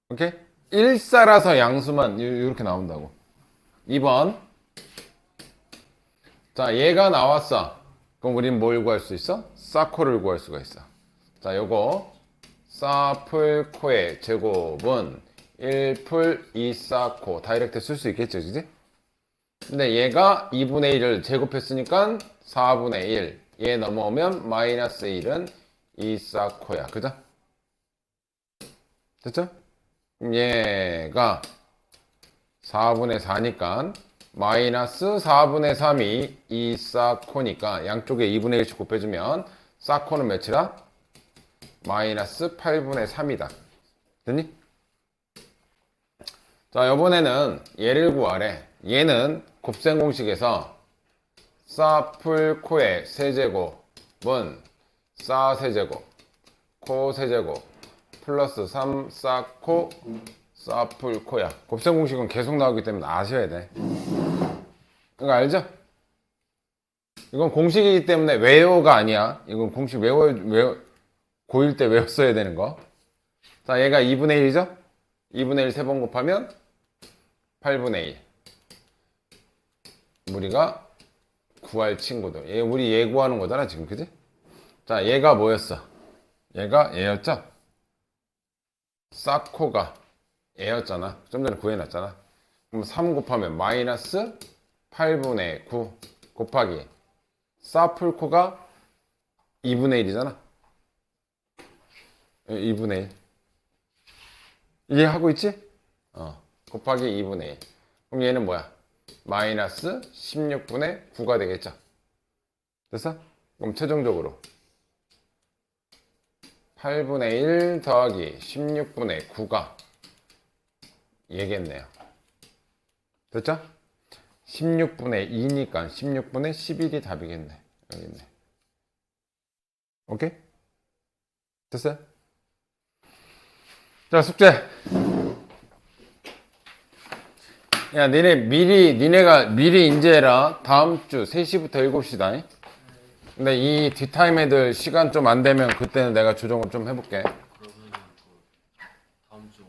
오케이? 1사라서 양수만 이렇게 나온다고. 2번. 자, 얘가 나왔어. 그럼 우리는 뭘 구할 수 있어? 싸코를 구할 수가 있어. 자, 요거 싸풀코의 제곱은 1풀 2싸코 다이렉트 쓸 수 있겠죠, 그지? 근데 얘가 2분의 1을 제곱했으니까 4분의 1. 얘 넘어오면 마이너스 1은 2싸코야. 그죠? 됐죠? 그럼 얘가 4분의 4니까 마이너스 4분의 3이 2싸코니까 양쪽에 2분의 1씩 곱해주면 싸코는 몇이라? 마이너스 8분의 3이다. 됐니? 자, 요번에는 얘를 구하래. 얘는 곱셈 공식에서 싸풀코의 세제곱은 싸세제곱 코 세제곱 플러스 3 싸코 싸풀코야. 곱셈 공식은 계속 나오기 때문에 아셔야 돼. 그거 알죠? 이건 공식이기 때문에 외워가 아니야. 이건 공식 고1 때 외웠어야 되는 거. 자, 얘가 2분의 1이죠? 2분의 1 3번 곱하면 8분의 1. 우리가 구할 친구들. 우리 얘 구하는 거잖아, 지금, 그지? 자, 얘가 뭐였어? 얘가 얘였죠? 싸코가 얘였잖아. 좀 전에 구해놨잖아. 그럼 3 곱하면 마이너스 8분의 9 곱하기 싸풀코가 2분의 1이잖아. 2분의 1. 이해하고 있지? 곱하기 2분의 1. 그럼 얘는 뭐야? 마이너스 16분의 9가 되겠죠? 됐어? 그럼 최종적으로 8분의 1 더하기 16분의 9가 얘겠네요. 됐죠? 16분의 2니까 16분의 11이 답이겠네. 여기 있네. 오케이? 됐어요? 자, 숙제. 야, 니네가 미리 인지해라. 다음 주 3시부터 7시다. 근데 이 뒷타임 애들 시간 좀 안 되면 그때는 내가 조정을 좀 해볼게. 그러면 다음 주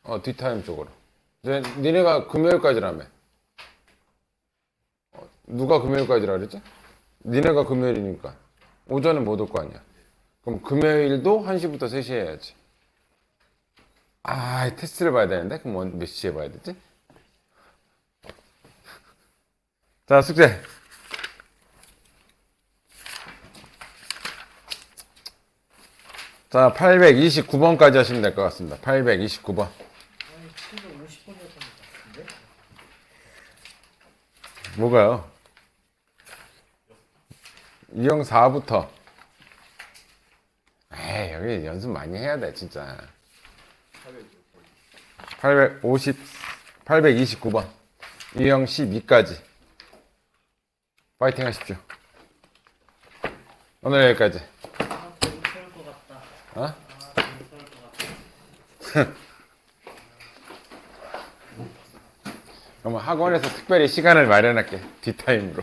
월수금 뒷타임 쪽으로. 이제 니네가 금요일까지라며. 누가 금요일까지라 그랬지? 니네가 금요일이니까. 오전에 못 올 거 아니야. 그럼 금요일도 1시부터 3시 해야지. 테스트를 봐야 되는데? 그럼 몇 시에 봐야 되지? 자, 숙제. 자, 829번까지 하시면 될 것 같습니다. 829번. 아니, 750번이었던 것 같은데? 뭐가요? 유형 4부터. 여기 연습 많이 해야 돼, 진짜. 829번. 유형 12까지. 파이팅 하십시오. 오늘 여기까지. 재밌을 것 같다. 어? 재밌을 것 같다. 그럼 학원에서 특별히 시간을 마련할게. 뒷타임으로.